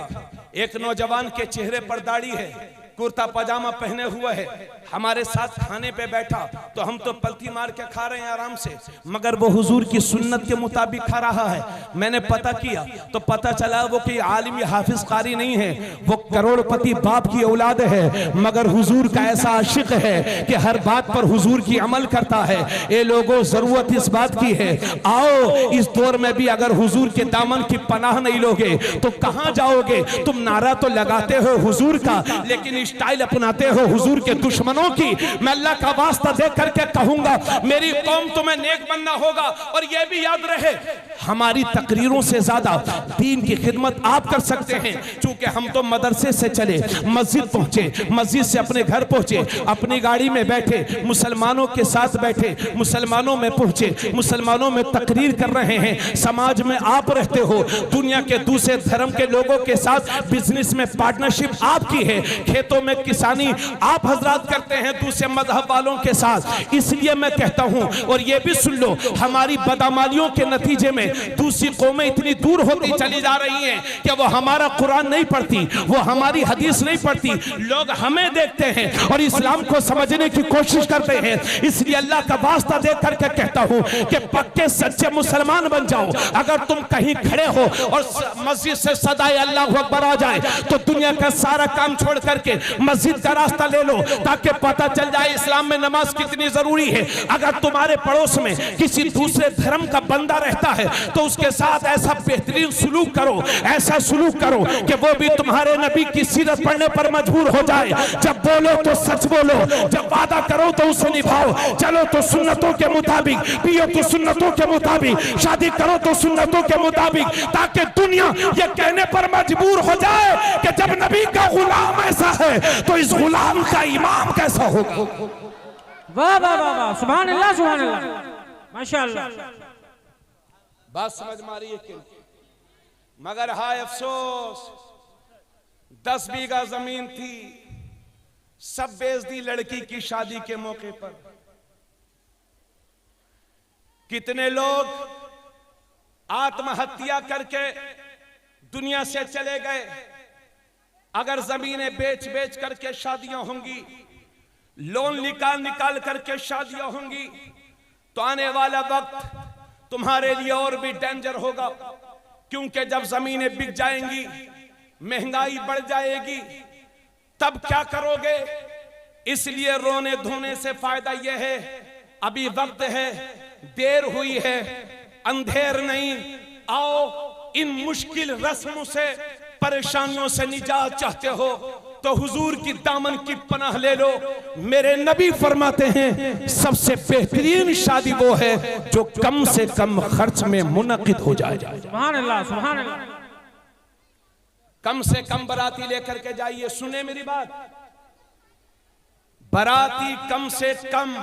एक नौजवान के चेहरे पर दाढ़ी है, कुर्ता पजामा पहने हुए है, हमारे साथ खाने पे बैठा तो हम तो पलती मार के खा रहे हैं आराम से, मगर वो हुजूर की सुन्नत के मुताबिक खा रहा है। मैंने पता किया तो पता चला वो कि आलिम हाफिज कारी नहीं है, वो करोड़पति बाप की औलाद है, मगर हुजूर का ऐसा आशिक है कि हर बात पर हुजूर की अमल करता है। ये लोगों जरूरत इस बात की है, आओ इस दौर में भी अगर हुजूर के दामन की पनाह नहीं लोगे तो कहां जाओगे? तुम नारा तो लगाते हो हुजूर का, लेकिन स्टाइल अपनाते हो हुजूर के दुश्मनों की। मैं अल्लाह का वास्ता दे करके कहूंगा, मेरी कौम तुम्हें नेक बनना होगा। और यह भी याद रहे, हमारी तकरीरों से ज्यादा दीन की खिदमत आप कर सकते हैं। चूंकि हम तो मदरसे से चले, मस्जिद पहुंचे, मस्जिद से अपने घर पहुंचे, अपनी गाड़ी में बैठे, मुसलमानों के साथ बैठे, मुसलमानों में पहुंचे, मुसलमानों में तकरीर कर रहे हैं। समाज में आप रहते हो, दुनिया के दूसरे धर्म के लोगों के साथ बिजनेस में पार्टनरशिप आपकी है, खेतों में किसानी आप हजरात करते हैं दूसरे मजहब वालों के साथ। इसलिए मैं कहता हूं, और ये भी सुन लो, हमारी बदअमलियों के नतीजे में दूसरी कौमें इतनी दूर होती चली जा रही हैं कि वो हमारा कुरान नहीं पढ़ती, वो हमारी हदीस नहीं पढ़ती, लोग हमें देखते हैं और इस्लाम को समझने की कोशिश करते हैं। इसलिए अल्लाह का वास्ता दे करके कहता हूं कि पक्के सच्चे मुसलमान बन जाओ। अगर तुम कहीं खड़े हो और मस्जिद से सदाए अल्लाहू अकबर आ जाए तो दुनिया का सारा काम छोड़ करके मस्जिद का रास्ता ले लो, ताकि पता चल जाए इस्लाम में नमाज कितनी जरूरी है। अगर तुम्हारे पड़ोस में किसी दूसरे धर्म का बंदा रहता है तो उसके साथ ऐसा बेहतरीन सुलूक करो, ऐसा सुलूक करो कि वो भी तुम्हारे नबी की सीरत पढ़ने पर मजबूर हो जाए। जब बोलो तो सच बोलो, जब वादा करो तो उसे निभाओ, चलो तो सुन्नतों के मुताबिक, पियो तो सुन्नतों के मुताबिक, शादी करो तो सुन्नतों के मुताबिक, ताकि दुनिया ये कहने पर मजबूर हो जाए कि जब नबी का गुलाम ऐसा है तो इस गुलाम का इमाम कैसा होगा। वाह वाह वाह वाह, सुभान अल्लाह, सुभान अल्लाह, माशाअल्लाह। बात समझ में आ रही है कि? मगर हाय अफसोस, 10 बीघा जमीन थी, सब बेच दी लड़की की शादी के मौके पर। कितने लोग आत्महत्या करके दुनिया से चले गए। अगर जमीनें बेच बेच करके शादियां होंगी, लोन निकाल निकाल करके शादियां होंगी, तो आने वाला वक्त तुम्हारे लिए और भी डेंजर होगा। क्योंकि जब जमीनें बिक जाएंगी, महंगाई बढ़ जाएगी, तब क्या करोगे? इसलिए रोने धोने से फायदा यह है, अभी वक्त है, देर हुई है, अंधेर नहीं। आओ इन मुश्किल रस्मों से, परेशानियों से निजात चाहते हो तो हुजूर की दामन की पनाह ले लो। मेरे नबी फरमाते हैं सबसे बेहतरीन शादी वो है जो कम से कम खर्च में मुनक़िद हो जाए। सुभान अल्लाह, सुभान अल्लाह। कम से कम बराती लेकर के जाइए। सुने मेरी बात, बराती कम से कम,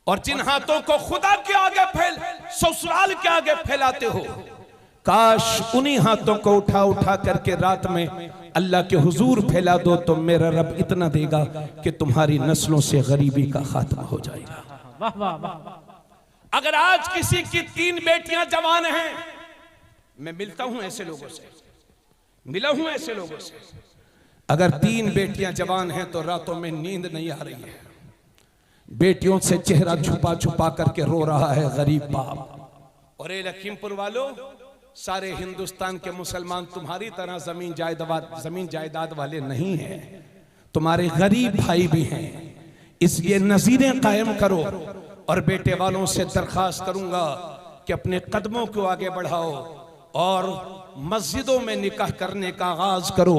और जिन हाथों को खुदा के आगे ससुराल के आगे फैलाते हो, काश उन्हीं हाथों को उठा उठा करके रात में अल्लाह के हुजूर फैला दो तो मेरा रब इतना देगा कि तुम्हारी नस्लों से गरीबी का खात्मा हो जाएगा। वाह वाह वाह। अगर आज किसी की 3 बेटियां जवान हैं, मैं मिलता हूं ऐसे लोगों से, मिला हूं ऐसे लोगों से, अगर 3 बेटियां जवान हैं तो रातों में नींद नहीं आ रही है, बेटियों से चेहरा छुपा छुपा करके रो रहा है गरीब बाप। और ये लखीमपुर वालों, सारे हिंदुस्तान के मुसलमान तुम्हारी तरह जमीन जायदाद वाले नहीं हैं, तुम्हारे गरीब भाई भी हैं। इसलिए नज़ीरें कायम करो। और बेटे वालों से दरखास्त करूंगा कि अपने कदमों को आगे बढ़ाओ और मस्जिदों में निकाह करने का आगाज करो।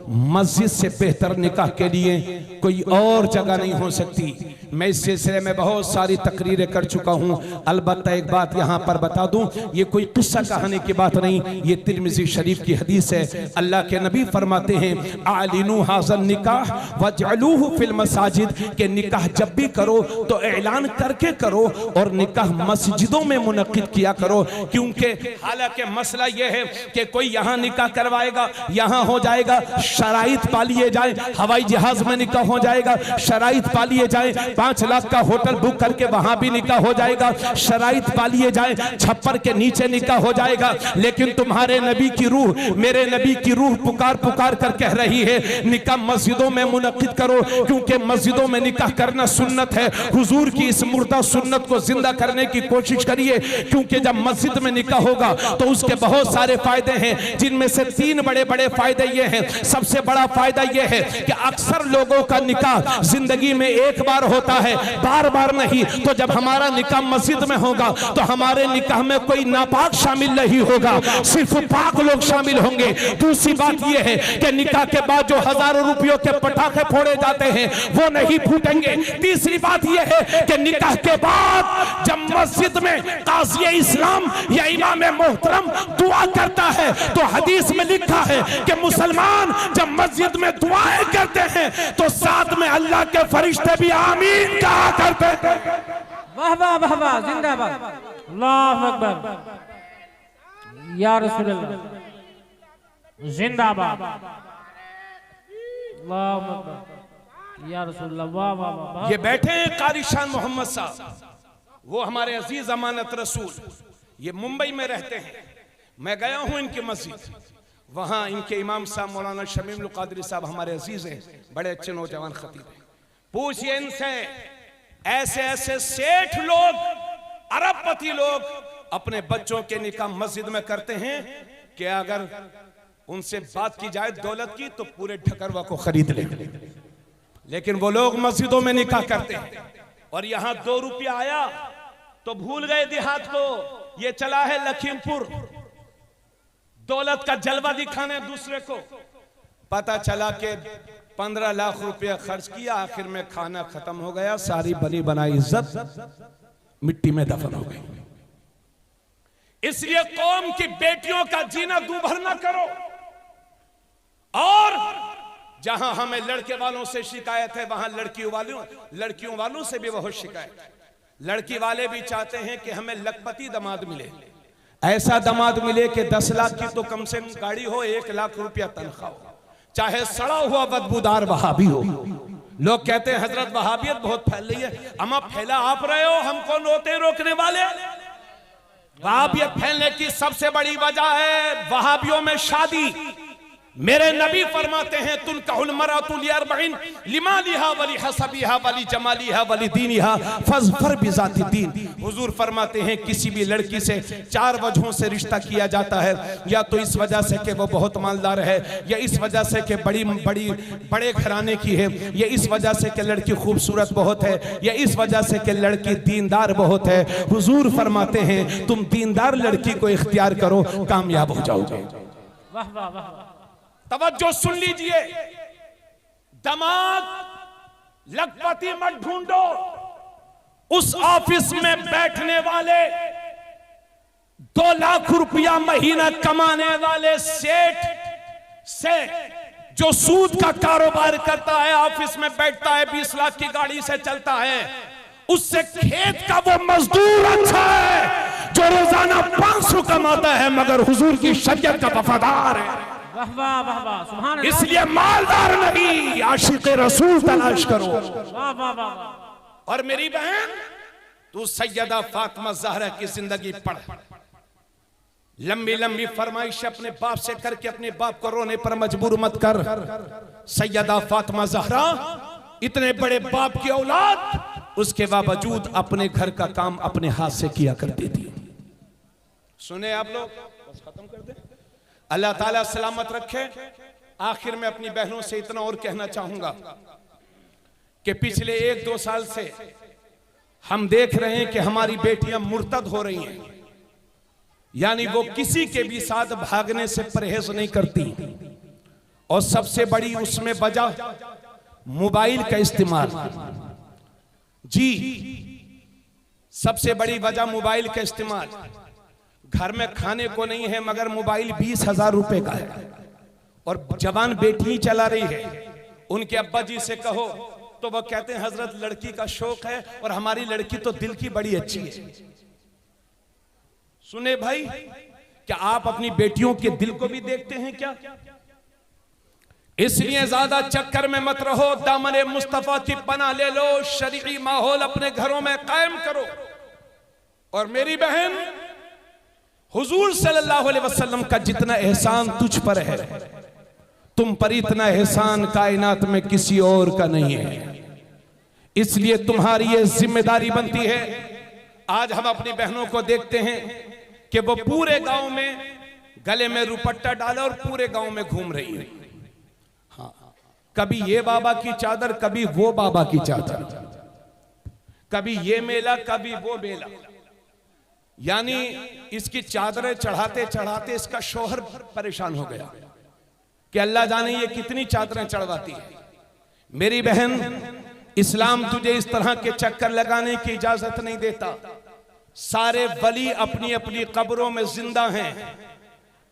मस्जिद से बेहतर निकाह के लिए कोई और जगह नहीं हो सकती। मैं इस सिलसिले में बहुत सारी तकरीरें कर चुका हूं। अलबत्ता एक बात यहां पर बता दूं, ये कोई किस्सा कहानी की बात नहीं, ये तिरमिज़ी शरीफ की हदीस है। अल्लाह के नबी फरमाते हैं आलिनू हाज़न निकाह वजअलूहु फिल मसाजिद, के निकाह जब भी करो तो ऐलान करके करो और निकाह मस्जिदों में मुनक्किद किया करो। क्योंकि हालांकि मसला यह है कि कोई यहाँ निकाह करवाएगा, यहाँ हो जाएगा, शराइत पा लिए जाए, हवाई जहाज में निकाह हो जाएगा, शराइत पा लिए जाए, 5 लाख का होटल बुक करके वहां भी निकाह हो जाएगा, शराइत पालिए जाए, छप्पर के नीचे निकाह हो जाएगा। लेकिन तुम्हारे नबी की रूह, मेरे नबी की रूह पुकार पुकार कर कह रही है निकाह मस्जिदों में मुनक्किद करो, क्योंकि मस्जिदों में निकाह करना सुन्नत है। हुजूर की इस मुर्दा सुन्नत को जिंदा करने की कोशिश करिए, क्योंकि जब मस्जिद में निकाह होगा तो उसके बहुत सारे फायदे हैं, जिनमें से 3 बड़े बड़े फायदे ये हैं। सबसे बड़ा फायदा ये है कि अक्सर लोगों का निकाह जिंदगी में एक बार होता है, बार बार नहीं। तो जब हमारा निकाह मस्जिद में होगा तो हमारे निकाह में कोई नापाक शामिल नहीं होगा, सिर्फ पाक लोग शामिल होंगे। दूसरी बात यह है कि निकाह के बाद जो हजारों रुपयों के पटाखे फोड़े जाते हैं वो नहीं फूटेंगे। तीसरी बात यह है कि निकाह के बाद जब मस्जिद में काज़ी इस्लाम या इमाम मोहतरम दुआ करता है तो हदीस में लिखा है कि मुसलमान जब मस्जिद में दुआएं करते हैं तो साथ में अल्लाह के फरिश्ते भी आमीन कहा करते हैं। वाह वाह वाह वाह, जिंदाबाद, अल्लाहु अकबर, या रसूल अल्लाह, जिंदाबाद, अल्लाहु अकबर, या रसूल अल्लाह, वाह वाह वाह। ये बैठे हैं कारी शान मोहम्मद साहब, वो हमारे अजीज अमानत रसूल, ये मुंबई में रहते हैं। मैं गया हूं इनकी मस्जिद, वहां इनके इमाम साहब मौलाना शमीम कादरी साहब हमारे अजीज हैं, बड़े अच्छे नौजवान खतीब हैं। पूछिए इनसे, ऐसे ऐसे सेठ लोग, अरबपति लोग अपने बच्चों के निकाह मस्जिद में करते हैं कि अगर उनसे बात की जाए दौलत की तो पूरे ढकरवा को खरीद ले, लेकिन वो लोग मस्जिदों में निकाह करते हैं। और यहां 2 रुपया आया तो भूल गए देहात को, ये चला है लखीमपुर दौलत का जलवा दिखाने दूसरे को। पता चला कि 15 लाख रुपया खर्च किया, आखिर में खाना खत्म हो गया, सारी बनी बनाई इज्जत मिट्टी में दफन हो गई। इसलिए कौम की बेटियों का जीना दूभर ना करो। और जहां हमें लड़के वालों से शिकायत है वहां लड़कियों वालों से भी बहुत शिकायत है। लड़की वाले भी चाहते हैं कि हमें लखपति दामाद मिले, ऐसा दामाद मिले कि 10 लाख की तो कम से कम गाड़ी हो, 1 लाख रुपया तनख्वाह हो, चाहे सड़ा हुआ बदबूदार वहाबी हो। लोग कहते हैं हजरत वहाबियत बहुत फैल रही है। अमा फैला आप रहे हो, हमको नोते रोकने वाले। वहाबियत फैलने की सबसे बड़ी वजह है वहाबियों में शादी। मेरे नबी फरमाते हैं तुनकाहुल मरातु लिअरबईन लिमालिहा वली हसबिहा वली जमालिहा वली दीनिहा फज़फर बिज़ाति दीन। हुजूर फरमाते हैं किसी भी लड़की से 4 वजहों से रिश्ता किया जाता है, या तो इस वजह से कि वो बहुत मालदार है, या इस वजह से कि बड़े घराने की है, या इस वजह से कि लड़की खूबसूरत बहुत है, या इस वजह से कि लड़की दीनदार बहुत है। हुजूर फरमाते हैं तुम दीनदार लड़की को इख्तियार करो, कामयाब हो जाओगे। वाह वाह वाह, तवज्जो सुन लीजिए, दामाद लखपति मत ढूंढो। उस ऑफिस में बैठने वाले 2 लाख रुपया महीना कमाने वाले सेठ से जो सूद का कारोबार करता है, ऑफिस में बैठता है, 20 लाख की गाड़ी से चलता है, उससे खेत का वो मजदूर अच्छा है जो रोजाना 500 कमाता है मगर हुजूर की शरीयत का वफादार है। वाह वाह वाह वाह, सुभान अल्लाह। इसलिए मालदार नहीं, आशिक रसूल तलाश करो। वाह वाह वाह। और मेरी बहन, तू सैयदा फातिमा ज़हरा की जिंदगी पढ़। लंबी लंबी फरमाइश अपने बाप से करके अपने बाप को रोने पर मजबूर मत कर। सैयदा फातिमा ज़हरा इतने बड़े बाप की औलाद, उसके बावजूद अपने घर का काम अपने हाथ से किया करती थी। सुने आप लोग, बस खत्म कर दे। अल्लाह ताला सलामत रखे। आखिर में अपनी बहनों से इतना और कहना चाहूंगा कि पिछले 1-2 साल से हम देख रहे हैं कि हमारी बेटियां मुर्तद हो रही हैं, यानी वो किसी के भी साथ भागने से परहेज नहीं करती। और सबसे बड़ी उसमें वजह मोबाइल का इस्तेमाल। जी, सबसे बड़ी वजह मोबाइल का इस्तेमाल। घर में खाने को नहीं है मगर मोबाइल 20,000 रुपए का है, और जवान बेटी चला रही है। उनके अब्बा जी से कहो तो वो कहते हैं हजरत लड़की का शौक है और हमारी लड़की तो दिल की बड़ी अच्छी है। सुने भाई, क्या आप अपनी बेटियों के दिल को भी देखते हैं क्या? इसलिए ज्यादा चक्कर में मत रहो, दामन मुस्तफा की पनाह ले लो, शरीई माहौल अपने घरों में कायम करो। और मेरी बहन, हुजूर सल्लल्लाहु अलैहि वसल्लम का जितना एहसान तुझ पर है, तुम पर इतना एहसान कायनात में किसी और का नहीं है। इसलिए तुम्हारी ये जिम्मेदारी बनती है। आज हम अपनी बहनों को देखते हैं कि वो पूरे गांव में गले में रुपट्टा डाला और पूरे गांव में घूम रही है। हाँ, कभी ये बाबा की चादर, कभी वो बाबा की चादर, कभी ये मेला, कभी वो मेला। यानी इसकी चादरें चढ़ाते चढ़ाते इसका शौहर परेशान हो गया कि अल्लाह जाने ये कितनी चादरें चढ़वाती है। मेरी बहन, इस्लाम तुझे इस तरह के चक्कर लगाने की इजाजत नहीं देता। सारे वली अपनी अपनी कब्रों में जिंदा हैं।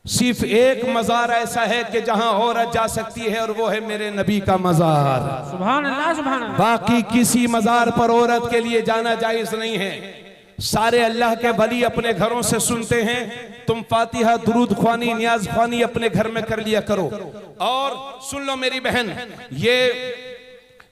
सिर्फ एक मजार ऐसा है कि जहां औरत जा सकती है, और वो है मेरे नबी का मजार। सुभान अल्लाह, सुभान अल्लाह। बाकी किसी मजार पर औरत के लिए जाना जायज नहीं है। सारे अल्लाह के वली अपने घरों से सुनते हैं। तुम फातिहा, दुरूद ख्वानी, नियाज ख्वानी अपने घर में कर लिया करो। और सुन लो मेरी बहन, ये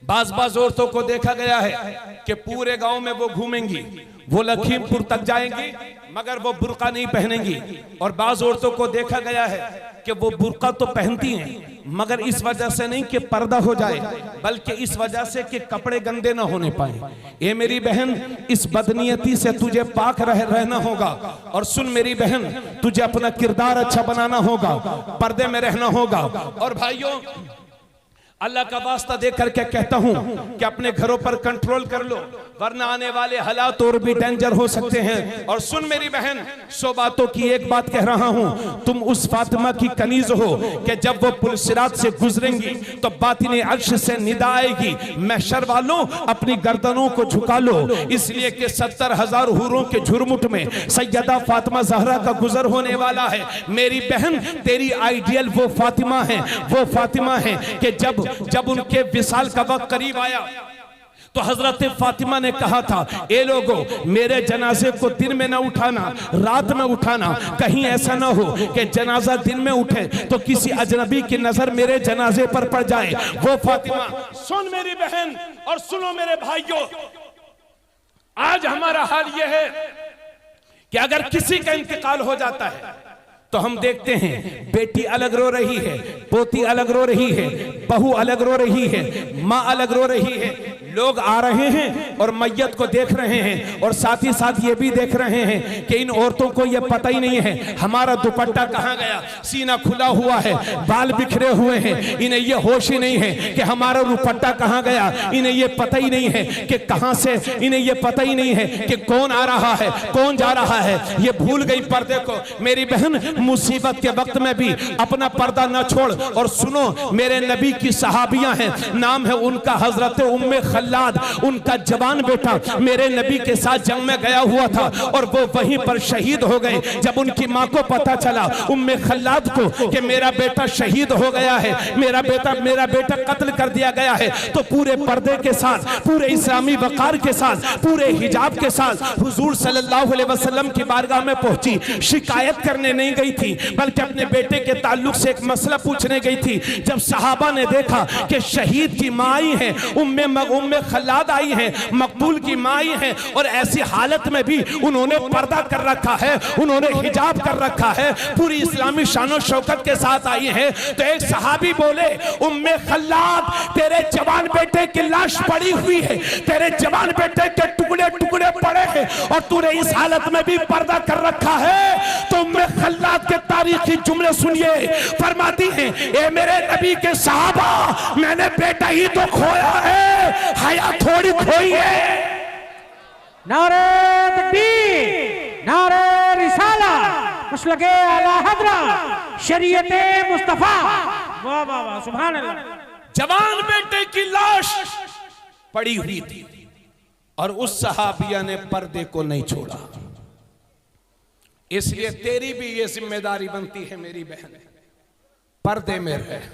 बाज औरतों को देखा गया है कि पूरे गांव में वो घूमेंगी, वो लखीमपुर तक जाएंगी, मगर वो बुर्का नहीं पहनेंगी। और बाज औरतों को देखा गया है कि वो बुर्का तो पहनती हैं, मगर इस वजह से नहीं कि पर्दा हो जाए, बल्कि इस वजह से कि कपड़े गंदे ना होने पाए। ये मेरी बहन, इस बदनीयती से तुझे पाक रहना होगा। और सुन मेरी बहन, तुझे अपना किरदार अच्छा बनाना होगा, पर्दे में रहना होगा। और भाइयों, अल्लाह का वास्ता दे करके कहता हूं कि अपने घरों पर कंट्रोल कर लो, वरना आने वाले हालात और भी डेंजर हो सकते हैं। और सुन मेरी बहन, 100 बातों की एक बात कह रहा हूं, तुम उस फातिमा की कनीज हो कि जब वो पुलसिरात से गुजरेंगी तो बातिने अर्श से निदा आएगी, महशर वालों अपनी गर्दनों को झुका लो, इसलिए कि 70,000 हूरों के झुरमुट में सैयदा फातिमा ज़हरा का गुजर होने वाला है। मेरी बहन, तेरी आइडियल वो फातिमा है, वो फातिमा है कि जब उनके विसाल का वक्त करीब आया तो हजरत फातिमा ने कहा था, ए लोगों, मेरे जनाजे को दिन में ना उठाना, रात में उठाना। कहीं ऐसा ना हो कि जनाजा दिन में उठे तो किसी अजनबी की नजर मेरे जनाजे पर पड़ जाए। वो फातिमा। सुन मेरी बहन और सुनो मेरे भाइयों, आज हमारा हाल यह है कि अगर किसी का इंतकाल हो जाता है तो हम देखते हैं बेटी अलग रो रही है, पोती अलग रो रही है, बहू अलग रो रही है, माँ अलग रो रही है। लोग आ रहे हैं और मैयत को देख रहे हैं, और साथ ही साथ ये भी देख रहे हैं कि इन औरतों को ये पता ही नहीं है हमारा दुपट्टा कहाँ गया, सीना खुला हुआ है, बाल बिखरे हुए हैं। इन्हें ये होश ही नहीं है कि हमारा दुपट्टा कहाँ गया, इन्हें ये पता ही नहीं है कि कहाँ से, इन्हें ये पता ही नहीं है कि कौन आ रहा है, कौन जा रहा है। ये भूल गई पर्दे को। मेरी बहन, मुसीबत के वक्त में भी अपना पर्दा न छोड़। और सुनो, मेरे नबी की सहाबियां हैं, नाम है उनका हजरत उम्मे खल्लाद। उनका जवान बेटा मेरे नबी के साथ जंग में गया हुआ था और वो वहीं पर शहीद हो गए। जब उनकी माँ को पता चला, उम्मे खल्लाद को, कि मेरा बेटा शहीद हो गया है, मेरा बेटा कत्ल कर दिया गया है, तो पूरे पर्दे के साथ, पूरे इस्लामी वकार के साथ, पूरे हिजाब के साथ हुजूर सल्लल्लाहु अलैहि वसल्लम की बारगाह में पहुंची। शिकायत करने नहीं गई थी, बल्कि अपने बेटे के ताल्लुक से एक मसला पूछने गई थी। जब सहाबा ने देखा कि शहीद की माँ आई है, उम्मे खल्लाद आई है, मकबूल की माँ आई है, और ऐसी हालत में भी उन्होंने पर्दा कर रखा है, उन्होंने हिजाब कर रखा है, पूरी इस्लामी शान शौकत के साथ आई है, तो एक सहाबी बोले, उम्मे खल्लाद, तेरे जवान बेटे की लाश पड़ी हुई है, तेरे जवान बेटे के टुकड़े टुकड़े पड़े हैं, और तूने इस हालत में भी पर्दा कर रखा है। तो उम्मे खल्लाद के तारीखी जुमले सुनिए, फरमाती हैं, ए मेरे नबी के सहाबा, मैंने बेटा ही तो खोया है, हया थोड़ी खोई है। नारे तकबीर, नारे रिसाला, मसलके आला हज़रत, शरीयते मुस्तफा। वाह वाह वाह, सुभान अल्लाह। जवान बेटे की लाश पड़ी हुई थी और उस सहाबिया ने पर्दे को नहीं छोड़ा। इसलिए तेरी भी ये जिम्मेदारी बनती है मेरी बहन, पर्दे में रह,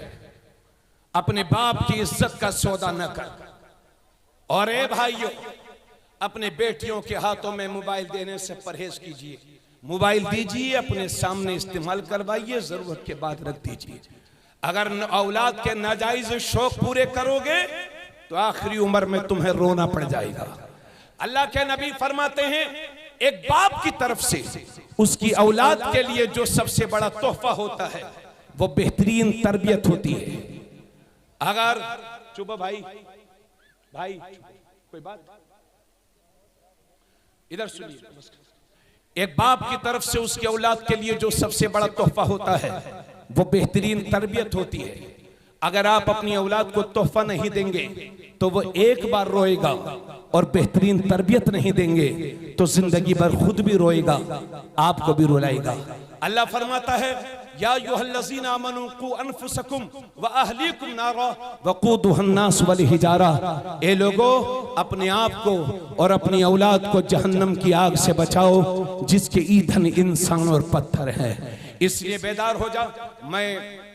अपने बाप की इज्जत का सौदा न कर। और ए भाइयों, अपने बेटियों के हाथों में मोबाइल देने से परहेज कीजिए। मोबाइल दीजिए, अपने सामने इस्तेमाल करवाइए, जरूरत के बाद रख दीजिए। अगर औलाद के नाजायज शौक पूरे करोगे तो आखिरी उम्र में तुम्हें रोना पड़ जाएगा। अल्लाह के नबी फरमाते हैं एक बाप की तरफ से उसकी औलाद के लिए जो सबसे बड़ा तोहफा होता है वो बेहतरीन तरबियत होती है। अगर चुप भाई कोई बात इधर सुनिए। एक बाप की तरफ से उसके औलाद के लिए जो सबसे बड़ा तोहफा होता है वो बेहतरीन तरबियत होती है। अगर आप अपनी औलाद को तोहफा नहीं देंगे तो वो एक बार रोएगा और बेहतरीन तरबियत नहीं देंगे तो जिंदगी भर खुद भी रोएगा, आपको भी रुलाएगा। अल्लाह फरमाता है या अय्युहल्लज़ीना आमनू कू अनफुसकुम व अहलीकुम नारा वक़ूदुहन्नास वल हिजारा। ए लोगो, अपने आप को और अपनी औलाद को जहन्नम की आग से बचाओ जिसके ईंधन इंसान और पत्थर है। इसलिए बेदार हो जा। मैं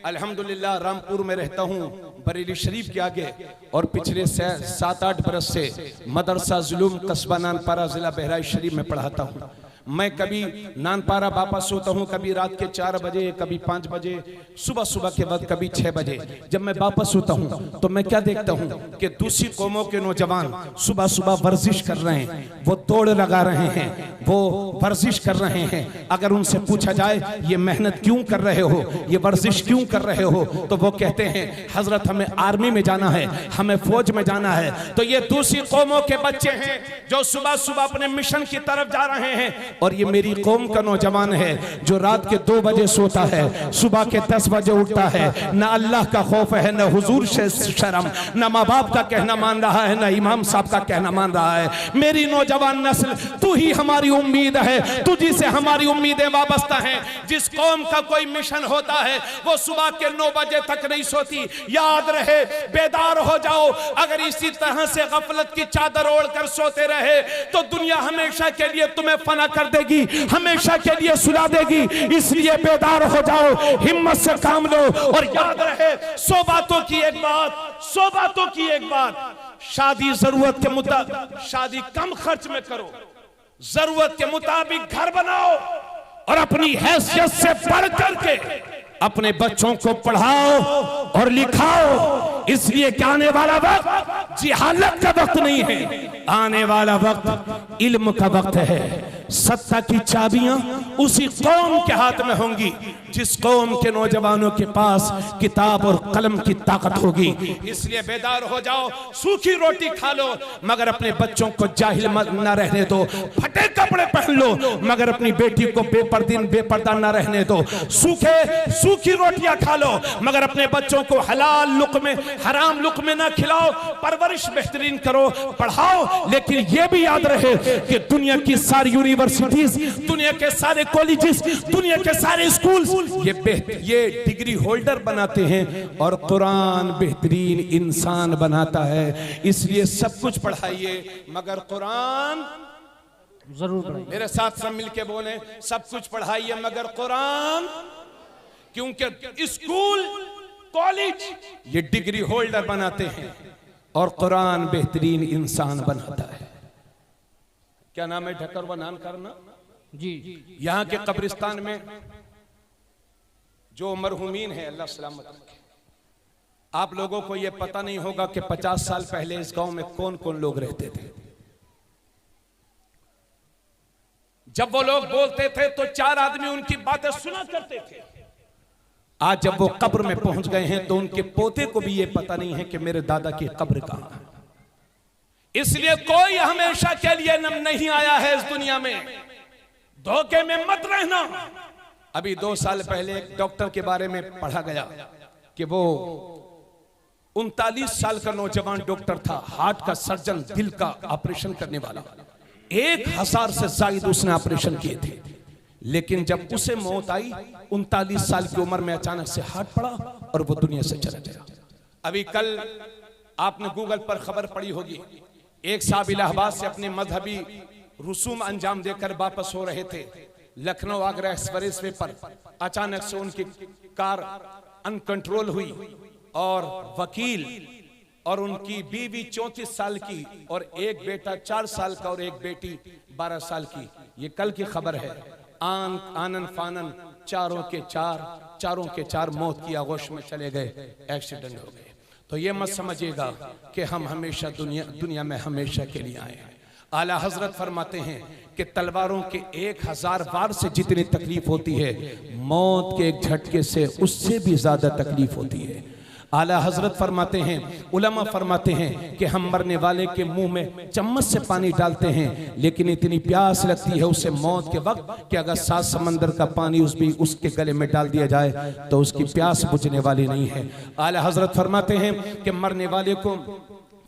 अल्हम्दुलिल्लाह रामपुर में रहता हूँ, बरेली शरीफ के आगे, और पिछले 7-8 बरस से मदरसा जुलूम कस्बा नानपारा जिला बहराइच शरीफ में पढ़ाता हूँ। मैं कभी नानपारा वापस होता हूँ, कभी रात के 4 बजे, कभी 5 बजे, सुबह के वक्त कभी 6 बजे। जब मैं वापस होता हूँ तो मैं क्या देखता हूँ कि दूसरी कौमों के नौजवान सुबह वर्जिश कर रहे हैं, वो दौड़ लगा रहे हैं, वो वर्जिश कर रहे हैं। अगर उनसे पूछा जाए ये मेहनत क्यों कर रहे हो, ये वर्जिश क्यों कर रहे हो, तो वो कहते हैं हजरत हमें आर्मी में जाना है, हमें फौज में जाना है। तो ये दूसरी कौमों के बच्चे हैं जो सुबह अपने मिशन की तरफ जा रहे हैं, और ये मेरी कौम का नौजवान है जो रात के 2 बजे सोता है, सुबह के 10 बजे उठता है। न अल्लाह का खौफ है, न हुजूर से शर्म, न माँ बाप का कहना मान रहा है, न इमाम साहब का कहना मान रहा है। मेरी नौजवान नस्ल, तू ही हमारी उम्मीद है, तुझी से हमारी उम्मीदें वाबस्ता हैं। जिस कौम का कोई मिशन होता है वो सुबह के 9 बजे तक नहीं सोती। याद रहे, बेदार हो जाओ। अगर इसी तरह से गफलत की चादर ओढ़कर सोते रहे तो दुनिया हमेशा के लिए तुम्हें फना कर देगी, हमेशा के लिए सुला देगी। इसलिए बेदार हो जाओ, हिम्मत से काम लो। और याद रहे, 100 बातों की एक बात, शादी जरूरत के मुताबिक, शादी कम खर्च में करो, जरूरत के मुताबिक घर बनाओ, और अपनी हैसियत से बढ़ करके अपने बच्चों को पढ़ाओ और लिखाओ। इसलिए कि आने वाला वक्त जिहालत का वक्त नहीं है, आने वाला वक्त इल्म का वक्त है। सत्ता की चाबियां उसी कौम के हाथ में होंगी जिस कौम के नौजवानों के पास किताब और कलम की ताकत होगी। इसलिए बेदार हो जाओ। सूखी रोटी खा लो मगर अपने बच्चों को जाहिल न रहने दो। फटे कपड़े पहन लो मगर अपनी बेटी को बेपर्दा न रहने दो। सूखी रोटियां खा लो मगर अपने बच्चों को हलाल लुक़्मे हराम लुक़्मे ना खिलाओ। परवरिश बेहतरीन करो, पढ़ाओ। लेकिन यह भी याद रहे कि दुनिया की सारी यूनिवर्सिटीज, दुनिया के सारे कॉलेजेस, दुनिया के सारे स्कूल ये डिग्री होल्डर बनाते हैं और कुरान बेहतरीन इंसान बनाता है। इसलिए सब कुछ पढ़ाइए मगर कुरान जरूर पढ़ाइए। मेरे साथ सब मिलके बोले, सब कुछ पढ़ाइए मगर कुरान। क्योंकि स्कूल कॉलेज ये डिग्री होल्डर बनाते हैं और कुरान बेहतरीन इंसान बनाता है। क्या नाम है? ढक्कर व नान करना जी। यहाँ के कब्रिस्तान में जो मरहुमीन है, अल्लाह सलामत रखे। आप लोगों को यह पता नहीं होगा कि 50 साल पहले इस गांव में कौन कौन लोग रहते थे। जब वो लोग बोलते थे तो 4 आदमी उनकी बातें सुना करते थे। आज जब वो कब्र में पहुंच गए हैं तो उनके पोते को भी ये पता नहीं है कि मेरे दादा की कब्र कहां है। इसलिए कोई हमेशा के लिए नहीं आया है इस दुनिया में। धोखे में मत रहना। अभी 2 साल पहले एक डॉक्टर के बारे में पढ़ा गया कि वो 39 साल का नौजवान डॉक्टर था, हार्ट का सर्जन, दिल का ऑपरेशन करने वाला। 1000 से ज्यादा उसने ऑपरेशन किए थे। लेकिन जब उसे मौत आई 39 साल की उम्र में अचानक से हार्ट पड़ा और वो दुनिया से चला गया। अभी कल आपने गूगल पर खबर पड़ी होगी, एक साहब इलाहाबाद से अपने मजहबी रसूम अंजाम देकर वापस हो रहे थे। लखनऊ आगरा एक्सप्रेसवे पर अचानक से उनकी कार अनकंट्रोल हुई और वकील और उनकी बीवी 34 साल की और एक बेटा 4 साल का और एक बेटी 12 साल की, ये कल की खबर है, आनन फानन चारों के चार मौत की आगोश में चले गए, एक्सीडेंट हो गए। तो ये मत समझिएगा कि हम हमेशा दुनिया में हमेशा के लिए आए हैं। आला हजरत फरमाते हैं कि तलवारों के 1000 वार से जितनी तकलीफ होती है, मौत के एक झटके से उससे भी ज्यादा तकलीफ होती है। आला हजरत फरमाते हैं, उलमा फरमाते हैं कि हम मरने वाले के मुंह में चम्मच से पानी डालते हैं, लेकिन इतनी प्यास लगती है उसे मौत के वक्त कि अगर 7 समंदर का पानी उसके गले में डाल दिया जाए तो उसकी प्यास बुझने वाली नहीं है। आला हजरत फरमाते हैं कि मरने वाले को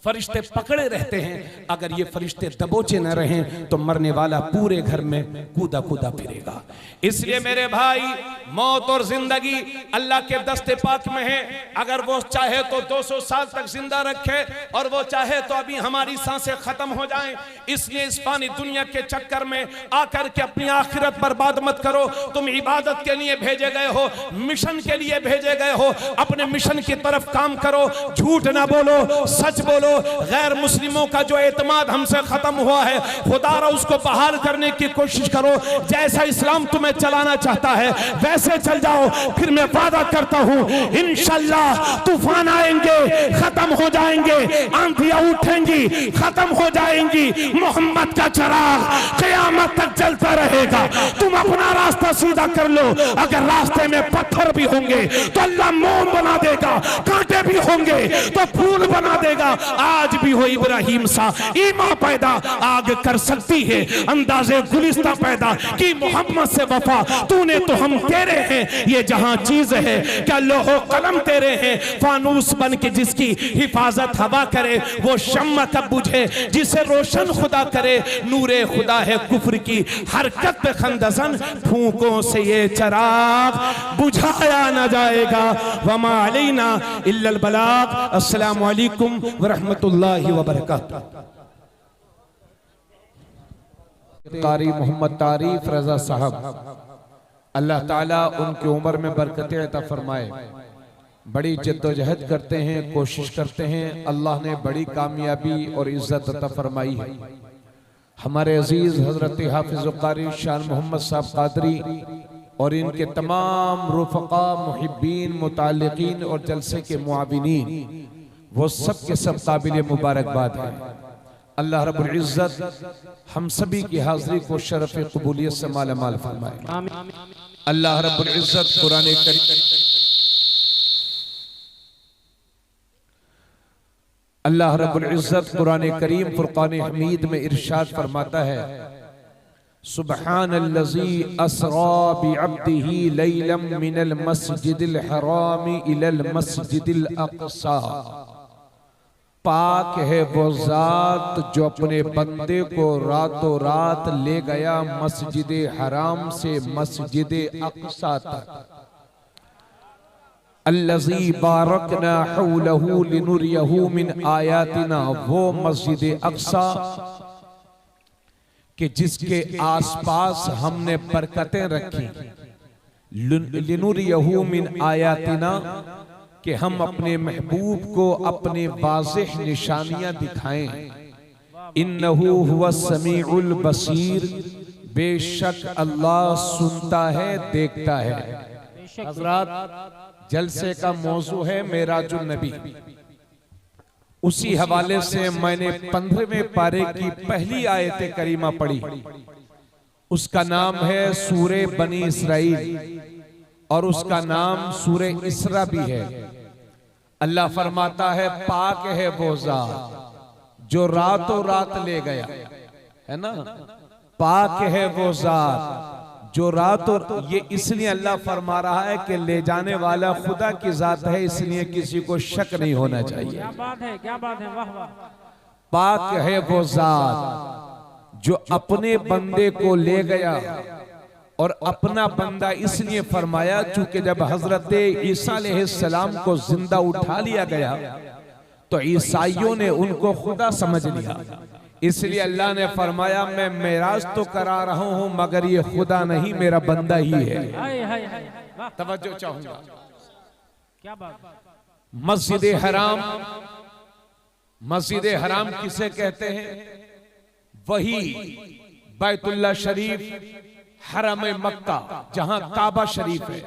फरिश्ते पकड़े रहते हैं, अगर ये फरिश्ते दबोचे न रहें तो मरने वाला पूरे घर में कूदा कूदा फिरेगा। इसलिए मेरे भाई, मौत और जिंदगी अल्लाह के दस्ते पाक में है। अगर वो चाहे तो 200 साल तक जिंदा रखे और वो चाहे तो अभी हमारी सांसें खत्म हो जाएं। इसलिए इस फानी दुनिया के चक्कर में आकर के अपनी आखिरत बर्बाद मत करो। तुम इबादत के लिए भेजे गए हो, मिशन के लिए भेजे गए हो, अपने मिशन की तरफ काम करो, झूठ ना बोलो, सच बोलो। गैर मुस्लिमों का जो एतमाद हमसे खत्म हुआ है, खुदारा उसको बहाल करने की कोशिश करो। जैसा इस्लाम तुम्हें चलाना चाहता है वैसे चल जाओ। फिर मैं वादा करता हूं इंशाअल्लाह तूफान आएंगे, खत्म हो जाएंगे, आंधियां उठेंगी, खत्म हो जाएंगी, मोहम्मद का चिराग क़यामत तक जलता रहेगा। तुम अपना रास्ता सीधा कर लो। अगर रास्ते में पत्थर भी होंगे तो अल्लाह मोम बना देगा, कांटे भी होंगे तो फूल बना देगा। आज भी हो इब्राहिम सा ईमान पैदा आग कर सकती है, अंदाजे गुलिस्ता पैदा की मोहम्मद से वफा तूने तो हम तेरे हैं। ये जहां चीज है क्या लोहो कलम तेरे हैं। फानूस बन के जिसकी हिफाजत हवा करे वो शम्मा तब बुझे जिसे रोशन खुदा करे। नूरे खुदा है कुफ्र की हरकत पे खंदसन, फूकों से ये चिराग बुझाया न जाएगा। वमा अलैना इल्लल बलाग। अस्सलामु अलैकुम व रहमतुल्लाहि व बरकातुहू। कारी मोहम्मद तारीफ रजा साहब, अल्लाह ताला उनकी उम्र में बरकतें अता फरमाए। बड़ी जद्दोजहद करते हैं, कोशिश करते हैं, अल्लाह ने बड़ी कामयाबी और इज्जत अता फरमाई है। हमारे अजीज हजरत हाफिज कारी शान मोहम्मद साहब कादरी और इनके तमाम रुफ़क़ा, मुहिब्बीन, मुताल्लिक़ीन और जलसे के मुआविनीन, वो सब के सब काबिल मुबारकबाद है। अल्लाह रब्बुल इज्जत हम सभी की हाजिरी को शरफ कबूलियत से माला माल फरमाए। अल्लाह रब्बुल इज्जत कुरान करीम अल्लाह रब्बुल इज्जत कुरान करीम फुरकान हमीद में इरशाद फरमाता है, सुब्हानल्लज़ी अस्रा बिअब्दिही लैलम मिनल मस्जिदिल हराम इलल मस्जिदिल अक़सा। पाक है वो जात जो अपने बंदे को रातों रात ले गया मस्जिद हराम से मस्जिद अक़सा तक। अल्लज़ी बारकना हौलहू लिनुरियहू मिन आयातिना, वो मस्जिद अक़सा कि जिसके आसपास हमने बरकतें रखी। लिनुरियहू मिन आयातिना, कि हम अपने महबूब को अपने वाज़ेह निशानियां दिखाएं। इन्नहु हुवस समीउल बसीर, बेशक अल्लाह सुनता है, देखता है। हज़रात, जलसे का मौजू है मेराजुन नबी। उसी हवाले से मैंने 15वें पारे की पहली आयत करीमा पढ़ी। उसका नाम है सूरे बनी इसराइल और उसका नाम सूरे इसरा भी है। अल्लाह फरमाता है, पाक है वो ज़ात जो रातों रात ले गया, है ना। पाक है वो ज़ात जो रातों, ये इसलिए अल्लाह फरमा रहा है कि ले जाने वाला खुदा की ज़ात है, इसलिए किसी को शक नहीं होना चाहिए। क्या बात है, क्या बात है, वाह वाह। पाक है वो ज़ात जो अपने बंदे को ले गया, और अपना बंदा इसलिए फरमाया चूंकि जब हजरत ईसा अलैहिस्सलाम को जिंदा उठा लिया गया तो ईसाइयों ने उनको खुदा समझ लिया। इसलिए अल्लाह ने फरमाया, मैं मेराज तो करा रहा हूं मगर ये खुदा नहीं, मेरा बंदा ही है। तवज्जो चाहूंगा। क्या बात। मस्जिद हराम, मस्जिद हराम किसे कहते हैं? वही बैतुल्लाह शरीफ, हरम मक्का जहां काबा शरीफ है,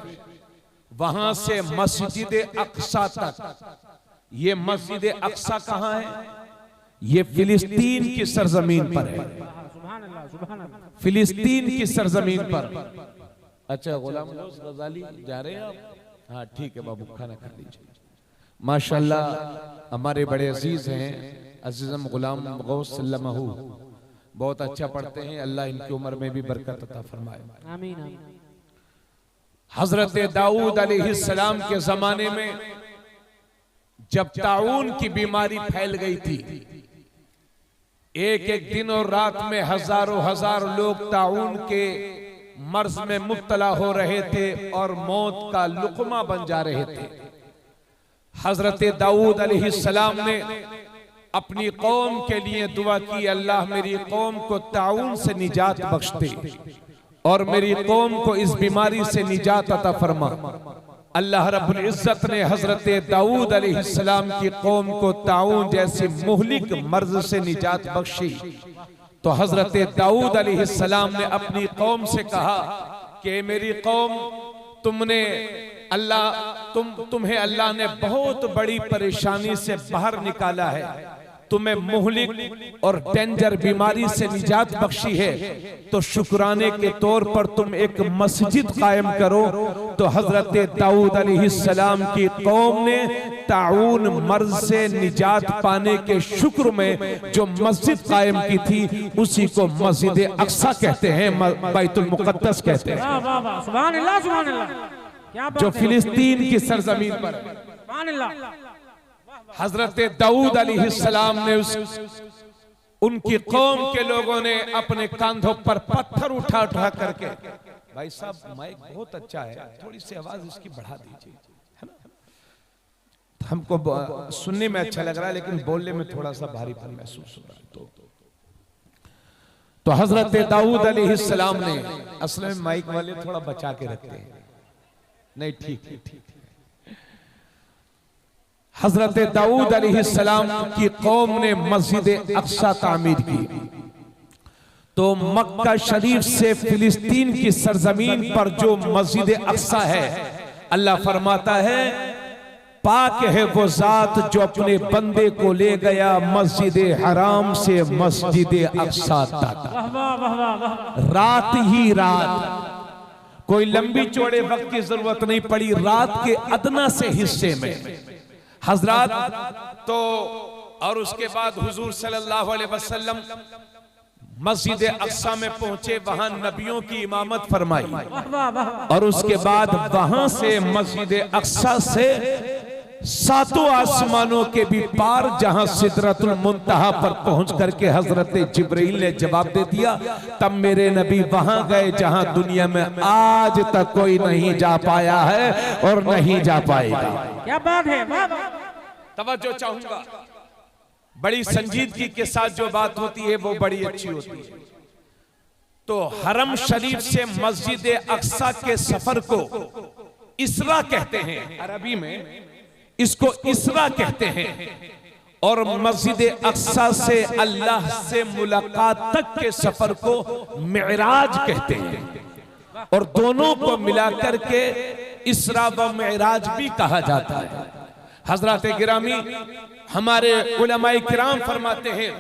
वहां से मस्जिद अक्सा तक। ये मस्जिद अक्सा कहां है? ये फिलिस्तीन की सरजमीन पर है, फिलिस्तीन की सरजमीन पर। अच्छा गुलाम गजाली जा रहे हैं आप? हाँ ठीक है बाबू, खाना खा लीजिए। माशाल्लाह हमारे बड़े अजीज हैं, अजीजम गुलाम गौस सल्लमहू, बहुत अच्छा पढ़ते हैं। अल्लाह इनकी उम्र में भी बरकत अता फरमाए। आमीन। हजरत दाऊद अलैहिस्सलाम के जमाने में जब ताउन की बीमारी फैल गई थी, एक एक दिन और रात में हजारों हजार लोग ताउन के मर्ज में मुब्तला हो रहे थे और मौत का लुकमा बन जा रहे थे। हजरत दाऊद अलैहिस्सलाम ने अपनी कौम के लिए दुआ की, अल्लाह मेरी कौम को ताउन से निजात बख्श दे और मेरी कौम को इस बीमारी से निजात अता फरमा। अल्लाह रब्बुल इज्जत ने हजरत दाऊद अलैहिस्सलाम की कौम को ताउन जैसी मुहलिक मर्ज से निजात बख्शी। तो हजरत दाऊद अलैहिस्सलाम ने अपनी कौम से कहा कि मेरी कौम, तुम्हें अल्लाह ने बहुत बड़ी परेशानी से बाहर निकाला है, तुम्हें मुहलिक और डेंजर बीमारी से निजात बख्शी है, तो शुक्राने के तौर पर तुम एक मस्जिद कायम करो। तो हजरत दाऊद अलैहिस्सलाम की कौम ने ताउन मर्ज से निजात पाने के शुक्र में जो मस्जिद कायम की थी, उसी को मस्जिद अक्सा कहते हैं, बैतुल मुक़द्दस कहते हैं, सुभान अल्लाह, सुभान अल्लाह, जो फिलिस्तीन की सरजमीन पर है। सुभान अल्लाह। हजरत दाऊद अलैहिस्सलाम ने उनकी कौम के लोगों ने अपने कंधों पर पत्थर उठा उठा करके, भाई साहब माइक बहुत अच्छा है, थोड़ी सी आवाज इसकी बढ़ा दीजिए, है ना? हमको सुनने में अच्छा लग रहा है लेकिन बोलने में थोड़ा सा भारीपन महसूस हो रहा है। तो हजरत दाऊद अलैहिस्सलाम ने, असल में माइक वाले थोड़ा बचा के रखते हैं, नहीं ठीक। हजरत दाऊद अलैहिस्सलाम की कौम ने मस्जिद अक्सा तामीर की। तो मक्का शरीफ से फिलिस्तीन की सरजमीन पर जो मस्जिद अक्सा है, अल्लाह फरमाता है पाक है वो जात जो अपने बंदे को ले गया मस्जिद हराम से मस्जिद अक्सा तक। रात ही रात, कोई लंबी चौड़े वक्त की जरूरत नहीं पड़ी, रात के अदना से हिस्से में हजरात तो, और उसके बाद हुजूर सल्लल्लाहु अलैहि वसल्लम मस्जिद अक्सा में पहुंचे, वहां नबियों की इमामत फरमाई, और उसके बाद वहां से मस्जिद अक्सा से सातों आसमानों के भी पार, जहां सिदरतुल मुंतहा पर पहुंच करके हजरत जिब्रील ने जवाब दे दिया, तब मेरे नबी वहां गए जहां दुनिया में आज तक कोई नहीं जा पाया है और नहीं जा पाएगा। क्या बात है, तवज्जो चाहूंगा, बड़ी संजीदगी के साथ जो बात होती है वो बड़ी अच्छी होती है। तो हरम शरीफ से मस्जिद अक्सा के सफर को इसरा कहते हैं, अरबी में इसको इसरा कहते हैं, और मस्जिद अक्सा से अल्लाह से मुलाकात तक के सफर को मिराज कहते हैं, और दोनों को मिलाकर के इसरा व मिराज भी कहा जाता है। हजरत गिरामी हमारे उलमाए किराम फरमाते हैं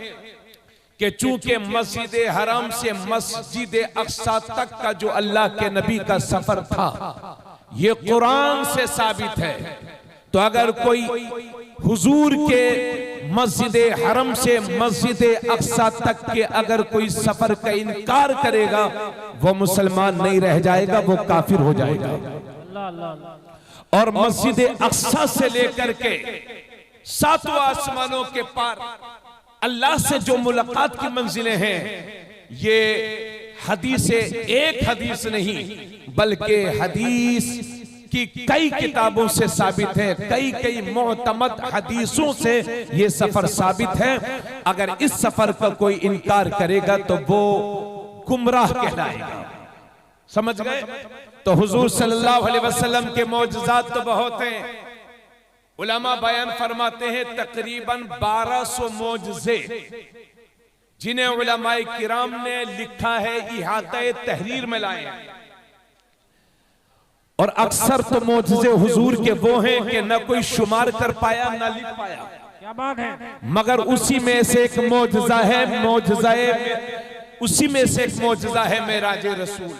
कि चूंकि मस्जिद हराम से मस्जिद अक्सा तक का जो अल्लाह के नबी का सफर था, ये कुरान से साबित है, तो अगर कोई हुजूर के मस्जिद हरम से मस्जिद अक्सा तक के अगर कोई सफर का इनकार करेगा, वो मुसलमान नहीं रह जाएगा, वो काफिर हो जाएगा। और मस्जिद अक्सा से लेकर के सातों आसमानों के पार अल्लाह से जो मुलाकात की मंजिलें हैं, ये हदीस एक हदीस नहीं बल्कि हदीस की कई किताबों से साबित है, कई मुअतमद हदीसों से ये सफर साबित है। अगर इस सफर का कोई इनकार करेगा तो वो गुमराह कहलाएगा। समझ गए? तो हुजूर सल्लल्लाहु अलैहि वसल्लम के मौजज़ात तो बहुत हैं। उलमा बयान फरमाते हैं तकरीबन 1200 मौजज़े जिन्हें उलमाए किराम ने लिखा है इहाते तहरीर में लाए हैं। और अक्सर तो मौजज़े हुजूर के वो हैं कि न कोई शुमार कर पाया न लिख पाया। क्या बात है। मगर उसी में से एक मौजज़ा है, उसी में से एक मौजज़ा है मेराज रसूल।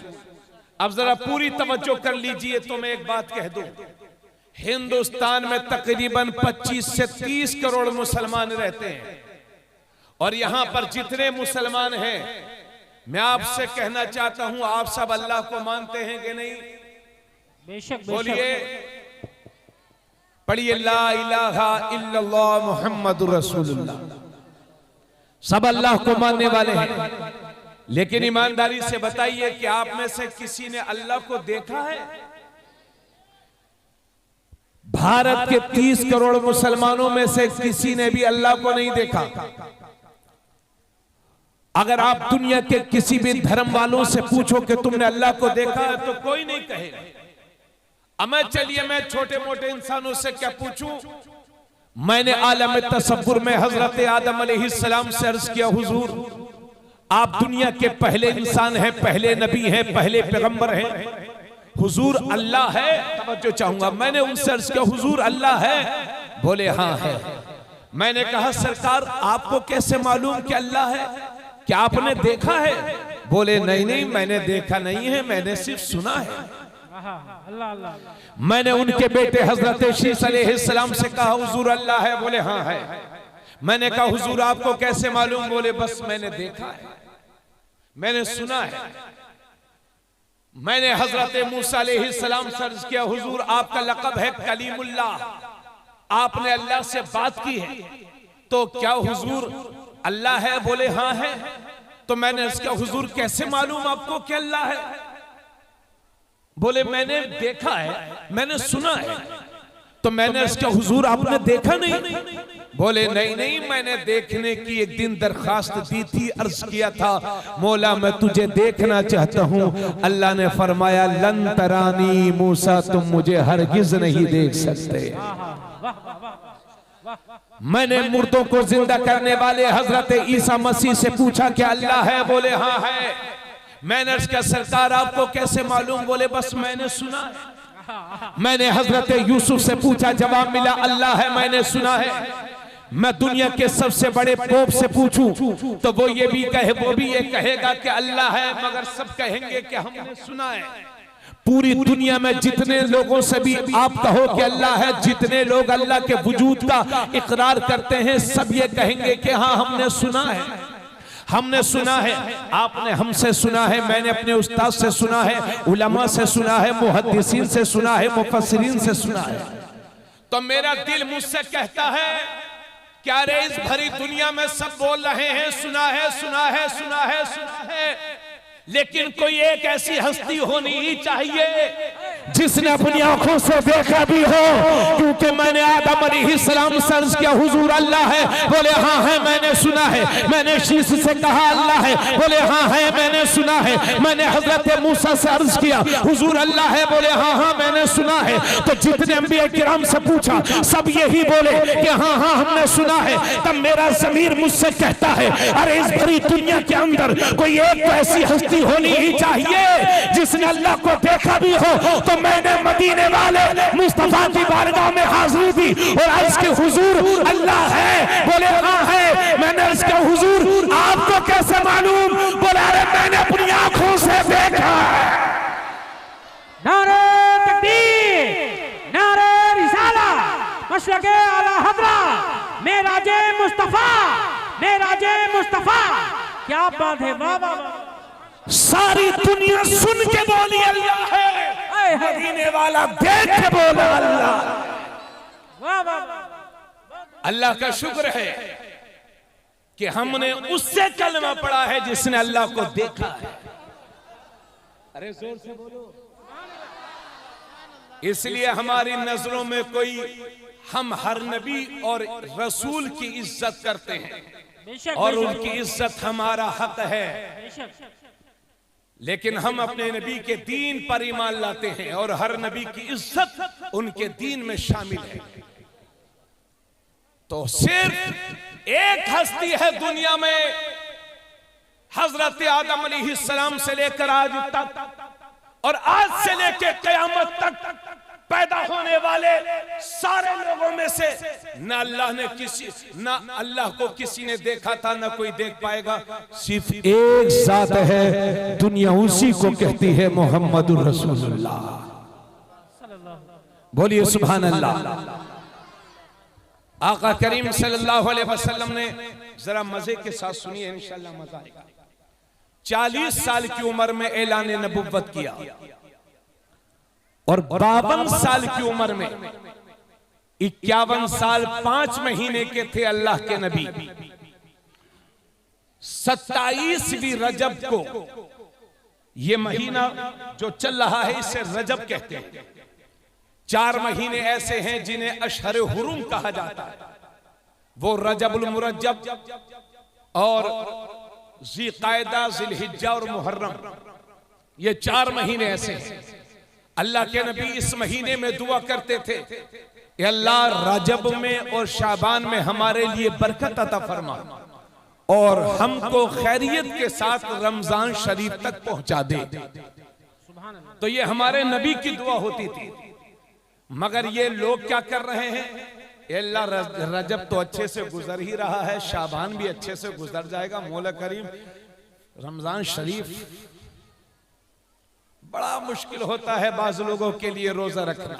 अब जरा पूरी तवज्जो कर लीजिए तो मैं एक बात कह दूं, हिंदुस्तान में तकरीबन 25 से 30 करोड़ मुसलमान रहते हैं और यहां पर जितने मुसलमान हैं, मैं आपसे कहना चाहता हूं, आप सब अल्लाह को मानते हैं कि नहीं? बेशक। बोलिए, पढ़िए ला इलाहा इल्लल्लाह मुहम्मदुर रसूलुल्लाह। सब अल्लाह को मानने वाले हैं, लेकिन ईमानदारी से बताइए कि आप में से किसी ने अल्लाह को देखा है? भारत के 30 करोड़ मुसलमानों में से किसी ने भी अल्लाह को नहीं देखा। अगर आप दुनिया के किसी भी धर्म वालों से पूछो कि तुमने अल्लाह को देखा है, तो कोई नहीं कहेगा। अब चलिए मैं छोटे मोटे इंसानों से क्या पूछूं? मैंने आलम तसव्वुर में हजरत आदम अलैहिस्सलाम से अर्ज किया, हुजूर आप दुनिया के पहले इंसान हैं, पहले नबी हैं, पहले पैगंबर हैं, हुजूर अल्लाह है? तवज्जो चाहूंगा। मैंने उनसे अर्ज किया, हुजूर अल्लाह है? बोले हाँ है। मैंने कहा सरकार आपको कैसे मालूम कि अल्लाह है? क्या आपने देखा है? बोले नहीं नहीं, मैंने देखा नहीं है, मैंने सिर्फ सुना है। अल्लाह अल्लाह। मैंने उनके बेटे हजरत शीस अलैहिस्सलाम से कहा, हुजूर अल्लाह है? बोले हाँ है। मैंने कहा हुजूर आपको कैसे मालूम? बोले बस मैंने देखा है, मैंने सुना है। मैंने हजरत मूसा अलैहिस्सलाम से अर्ज किया, हुजूर आपका लक़ब है कलीमुल्लाह, आपने अल्लाह से बात की है, तो क्या हुजूर अल्लाह है? बोले हाँ है। तो मैंने अर्ज किया, हुजूर कैसे मालूम आपको कि अल्लाह है? बोले मैंने देखा है, मैंने सुना है। तो मैंने उसका हुजूर आपने देखा नहीं? बोले नहीं नहीं, मैंने देखने की एक दिन दरखास्त दी थी, अर्ज किया था मौला मैं तुझे देखना चाहता हूँ। अल्लाह ने फरमाया लन तरानी मूसा, तुम मुझे हरगिज नहीं देख सकते। मैंने मुर्दों को जिंदा करने वाले हजरत ईसा मसीह से पूछा कि अल्लाह है? बोले हाँ है। मैंने उसका सरकार आपको कैसे मालूम? बोले बस मैंने सुना है। मैंने हजरत यूसुफ से पूछा, जवाब मिला अल्लाह है, मैंने सुना है। मैं दुनिया के सबसे बड़े पोप से पूछूं तो वो ये कहेगा कि अल्लाह है, मगर सब कहेंगे कि हमने सुना है। पूरी दुनिया में जितने लोगों से भी आप कहो कि अल्लाह है, जितने लोग अल्लाह के वजूद का इकरार करते हैं, सब ये कहेंगे कि हाँ हमने सुना है, हमने सुना है। आपने हमसे सुना है, मैंने अपने उस्ताद से सुना है, उलमा से सुना है, मुहद्दिसीन से सुना है, मुफस्सिरीन से सुना है। तो मेरा दिल मुझसे कहता है क्या रे इस भरी दुनिया में सब बोल रहे हैं सुना है, सुना है, सुना है, सुना है, लेकिन कोई एक ऐसी हस्ती होनी ही चाहिए जिसने अपनी आंखों से देखा भी हो। क्योंकि मैंने आदम अलैहिस्सलाम से अर्ज किया, हुजूर अल्लाह है? बोले हाँ है, मैंने सुना है। मैंने शीश से कहा अल्लाह है? बोले हाँ है, मैंने सुना है। मैंने हजरत मूसा से अर्ज किया, हुजूर अल्लाह है? बोले हाँ हाँ, मैंने सुना है। तो जितने अंबिया किराम से पूछा सब यही बोले कि हाँ हाँ हमने सुना है। तब मेरा ज़मीर मुझसे कहता है अरे इस भरी दुनिया के अंदर कोई एक ऐसी हस्ती होनी ही चाहिए जिसने अल्लाह को देखा भी हो। तो मैंने मदीने वाले मुस्तफा की बारगाह में हाजिरी दी और अर्ज के हुजूर अल्लाह है? बोले हाँ है। मैंने अर्ज किया हुजूर आपको कैसे मालूम? बोले अरे मैंने अपनी आंखों से देखा है। नारे तकबीर, नारे रिसाला, मशरक़े आला हज़रा, मेराजे मुस्तफा, मेराजे मुस्तफा। क्या बात है, वाह वाह। सारी दुनिया सुन के बोली अल्लाह है, मदीने वाला देख के बोला अल्लाह। वाह वाह। अल्लाह का शुक्र है कि हमने उससे कलमा पढ़ा है जिसने अल्लाह को देखा है। अरे जोर से बोलो। इसलिए हमारी नजरों में कोई, हम हर नबी और रसूल की इज्जत करते हैं और उनकी इज्जत हमारा हक है, लेकिन हम अपने नबी के दीन पर ईमान लाते हैं और हर नबी की इज्जत उनके दीन में शामिल है। तो सिर्फ एक हस्ती है दुनिया में हजरत आदम अलैहिस्सलाम से लेकर आज तक और आज से लेकर कयामत तक पैदा होने वाले सारे लोगों में से ना अल्लाह को किसी ने देखा था, ना कोई देख पाएगा। सिर्फ एक जात है, दुनिया उसी को कहती है, मोहम्मदुर रसूलुल्लाह। बोलिए सुभान अल्लाह। आका करीम सल्लल्लाहु अलैहि वसल्लम ने, जरा मजे के साथ सुनिए, इंशाअल्लाह मजा आएगा। 40 साल की उम्र में ऐलान नबुव्वत किया और 52 साल की उम्र में 51 साल 5 महीने के थे अल्लाह के नबी। 27वीं रजब को, ये महीना जो चल रहा है इसे रजब कहते हैं। 4 महीने ऐसे हैं जिन्हें अशहर हुरुम कहा जाता है, वो रजबुल मुरज्जब और ज़िक़ायदा, ज़िलहिज्जा और मुहर्रम, ये 4 महीने ऐसे हैं। अल्लाह के नबी इस महीने में दुआ करते थे, अल्लाह रजब में और शाबान में हमारे लिए बरकत अता फरमा और हमको खैरियत के साथ रमजान शरीफ तक पहुंचा दे। तो ये हमारे नबी की दुआ होती थी। मगर ये लोग क्या कर रहे हैं, अल्लाह रजब तो अच्छे से गुजर ही रहा है, शाबान भी अच्छे से गुजर जाएगा, मौला करीम रमजान शरीफ बड़ा मुश्किल होता है बाज लोगों के लिए रोजा रखना।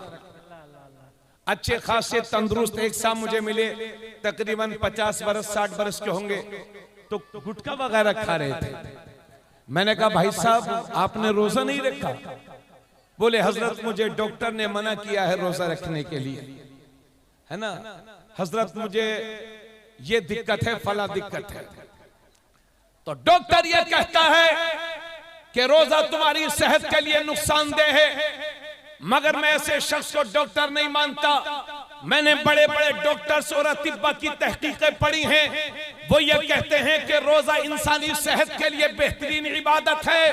अच्छे खासे तंदुरुस्त एक साहब मुझे मिले, तकरीबन 50 बरस 60 बरस के होंगे, तो गुटखा वगैरह खा रहे थे। मैंने कहा भाई साहब आपने रोजा नहीं रखा? बोले हजरत मुझे डॉक्टर ने मना किया है रोजा रखने के लिए, है ना हजरत, मुझे ये दिक्कत है, फला दिक्कत है। तो डॉक्टर ये कहता है कि रोजा तुम्हारी सेहत के लिए नुकसानदेह है, मगर मैं ऐसे शख्स को डॉक्टर नहीं मानता। मैंने बड़े बड़े डॉक्टर्स और अतिब्बा की तहकीकें पढ़ी हैं, वो ये कहते हैं कि रोजा इंसानी सेहत के लिए बेहतरीन इबादत है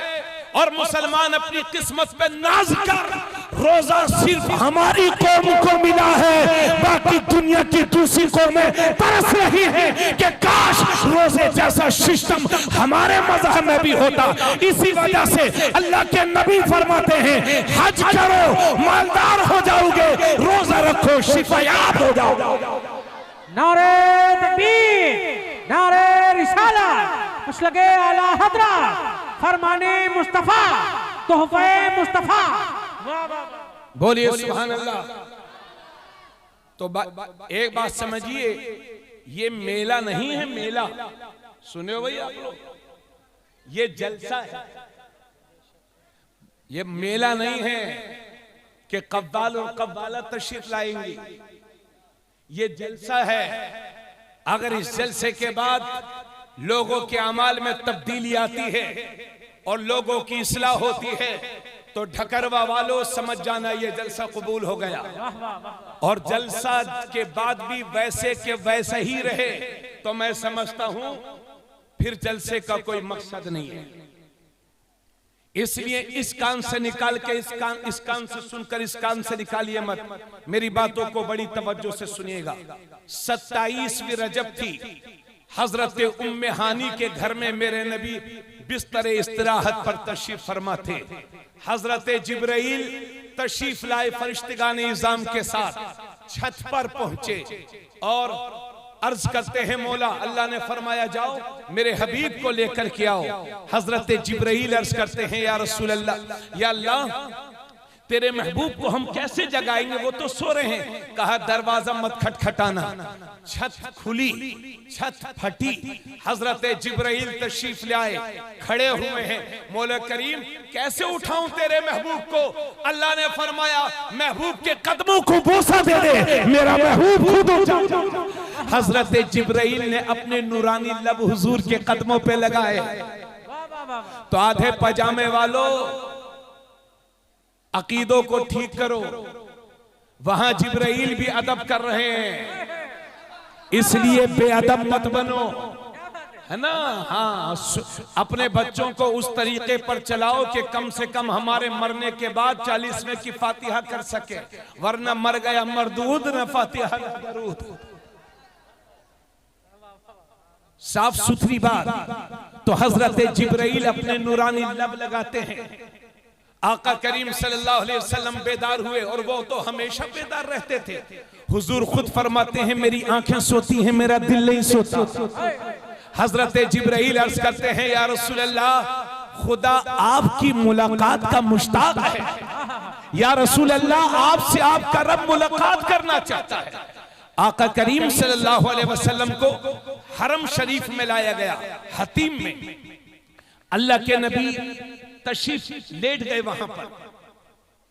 और मुसलमान अपनी किस्मत पे नाज कर, रोजा सिर्फ हमारी कौम को मिला है, बाकी दुनिया की दूसरी कौमें तरस रही हैं कि काश रोजे जैसा सिस्टम हमारे मजहब में भी होता। इसी वजह से अल्लाह के नबी फरमाते हैं हज करो मालदार हो जाओगे, रोजा रखो शिफायाब हो जाओगे। नारे तकबीर, नारे रिसालत, मसलके आला हज़रत, फरमाने मुस्तफा, तोहफे मुस्तफा। बोलिए सुभान अल्लाह। तो एक बात समझिए, ये मेला नहीं है, मेला सुने हो भाई आप लोग, ये जलसा है, ये मेला नहीं है कि कव्वाल और कव्वाला तशरीफ लाएंगी। ये जलसा है। अगर इस जलसे के बाद लोगों के अमाल में तब्दीली आती है और लोगों की इस्लाह होती है तो ढकरवा वालों समझ जाना ये जलसा कबूल हो गया। और जलसा के बाद भी वैसे के वैसे ही रहे तो मैं समझता हूं फिर जलसे का कोई मकसद नहीं है। इसलिए इस कान से निकाल के इस कान से सुनकर इस कान से निकालिए मत। मेरी बातों को बड़ी तवज्जो से सुनिएगा। 27वीं रजब थी। हजरत उम्मे हानी के घर में मेरे नबी बिस्तर इस्तराहत पर तशरीफ फरमा थे। हजरत जिब्राइल तशरीफ लाए फरिश्तेगान इज़ाम के साथ छत पर पहुंचे और अर्ज करते हैं मौला, अल्लाह ने फरमाया जाओ मेरे हबीब को लेकर के आओ। हजरत जिब्राइल अर्ज करते हैं या रसूल अल्लाह, या अल्लाह तेरे महबूब को हम कैसे जगाएंगे, वो तो सो रहे हैं। कहा दरवाजा मत खटखटाना। छत खुली, छत फटी, हजरत जिब्राइल तशरीफ ले आए, खड़े हुए हैं। मौला करीम कैसे उठाऊं तेरे महबूब को? अल्लाह ने फरमाया महबूब के कदमों को बोसा दे दे, मेरा महबूब खुद उठा। हजरत जिब्राइल ने अपने नूरानी लब हुजूर के कदमों पे लगाए। तो आधे पजामे वालों अकीदों को ठीक करो, वहां जिब्राइल भी अदब कर रहे हैं, इसलिए बेअदब मत बनो, है ना। हाँ, अपने बच्चों को उस तरीके पर चलाओ कि कम से कम हमारे मरने के बाद 40वें की फातिहा कर सके, वरना मर गया मरदूद न फातिहा न दरूद। साफ सुथरी बात। तो हजरत जिब्राइल अपने नूरानी लब लगाते हैं, आका करीम सल्लल्लाहु अलैहि वसल्लम बेदार हुए, और वो तो हमेशा बेदार रहते थे। हुजूर खुद फरमाते हैं मेरी आंखें सोती हैं, मेरा दिल नहीं सोता। हजरत जिब्राइल अर्ज करते हैं या रसूल अल्लाह, खुदा आपकी मुलाकात का मुश्ताक है, या रसूल अल्लाह आपसे आपका रब मुलाकात करना चाहता है। आका करीम सल्लल्लाहु अलैहि वसल्लम को हरम शरीफ में लाया गया, हतीम में। अल्लाह के नबी तशरीफ लेट गए वहां पर,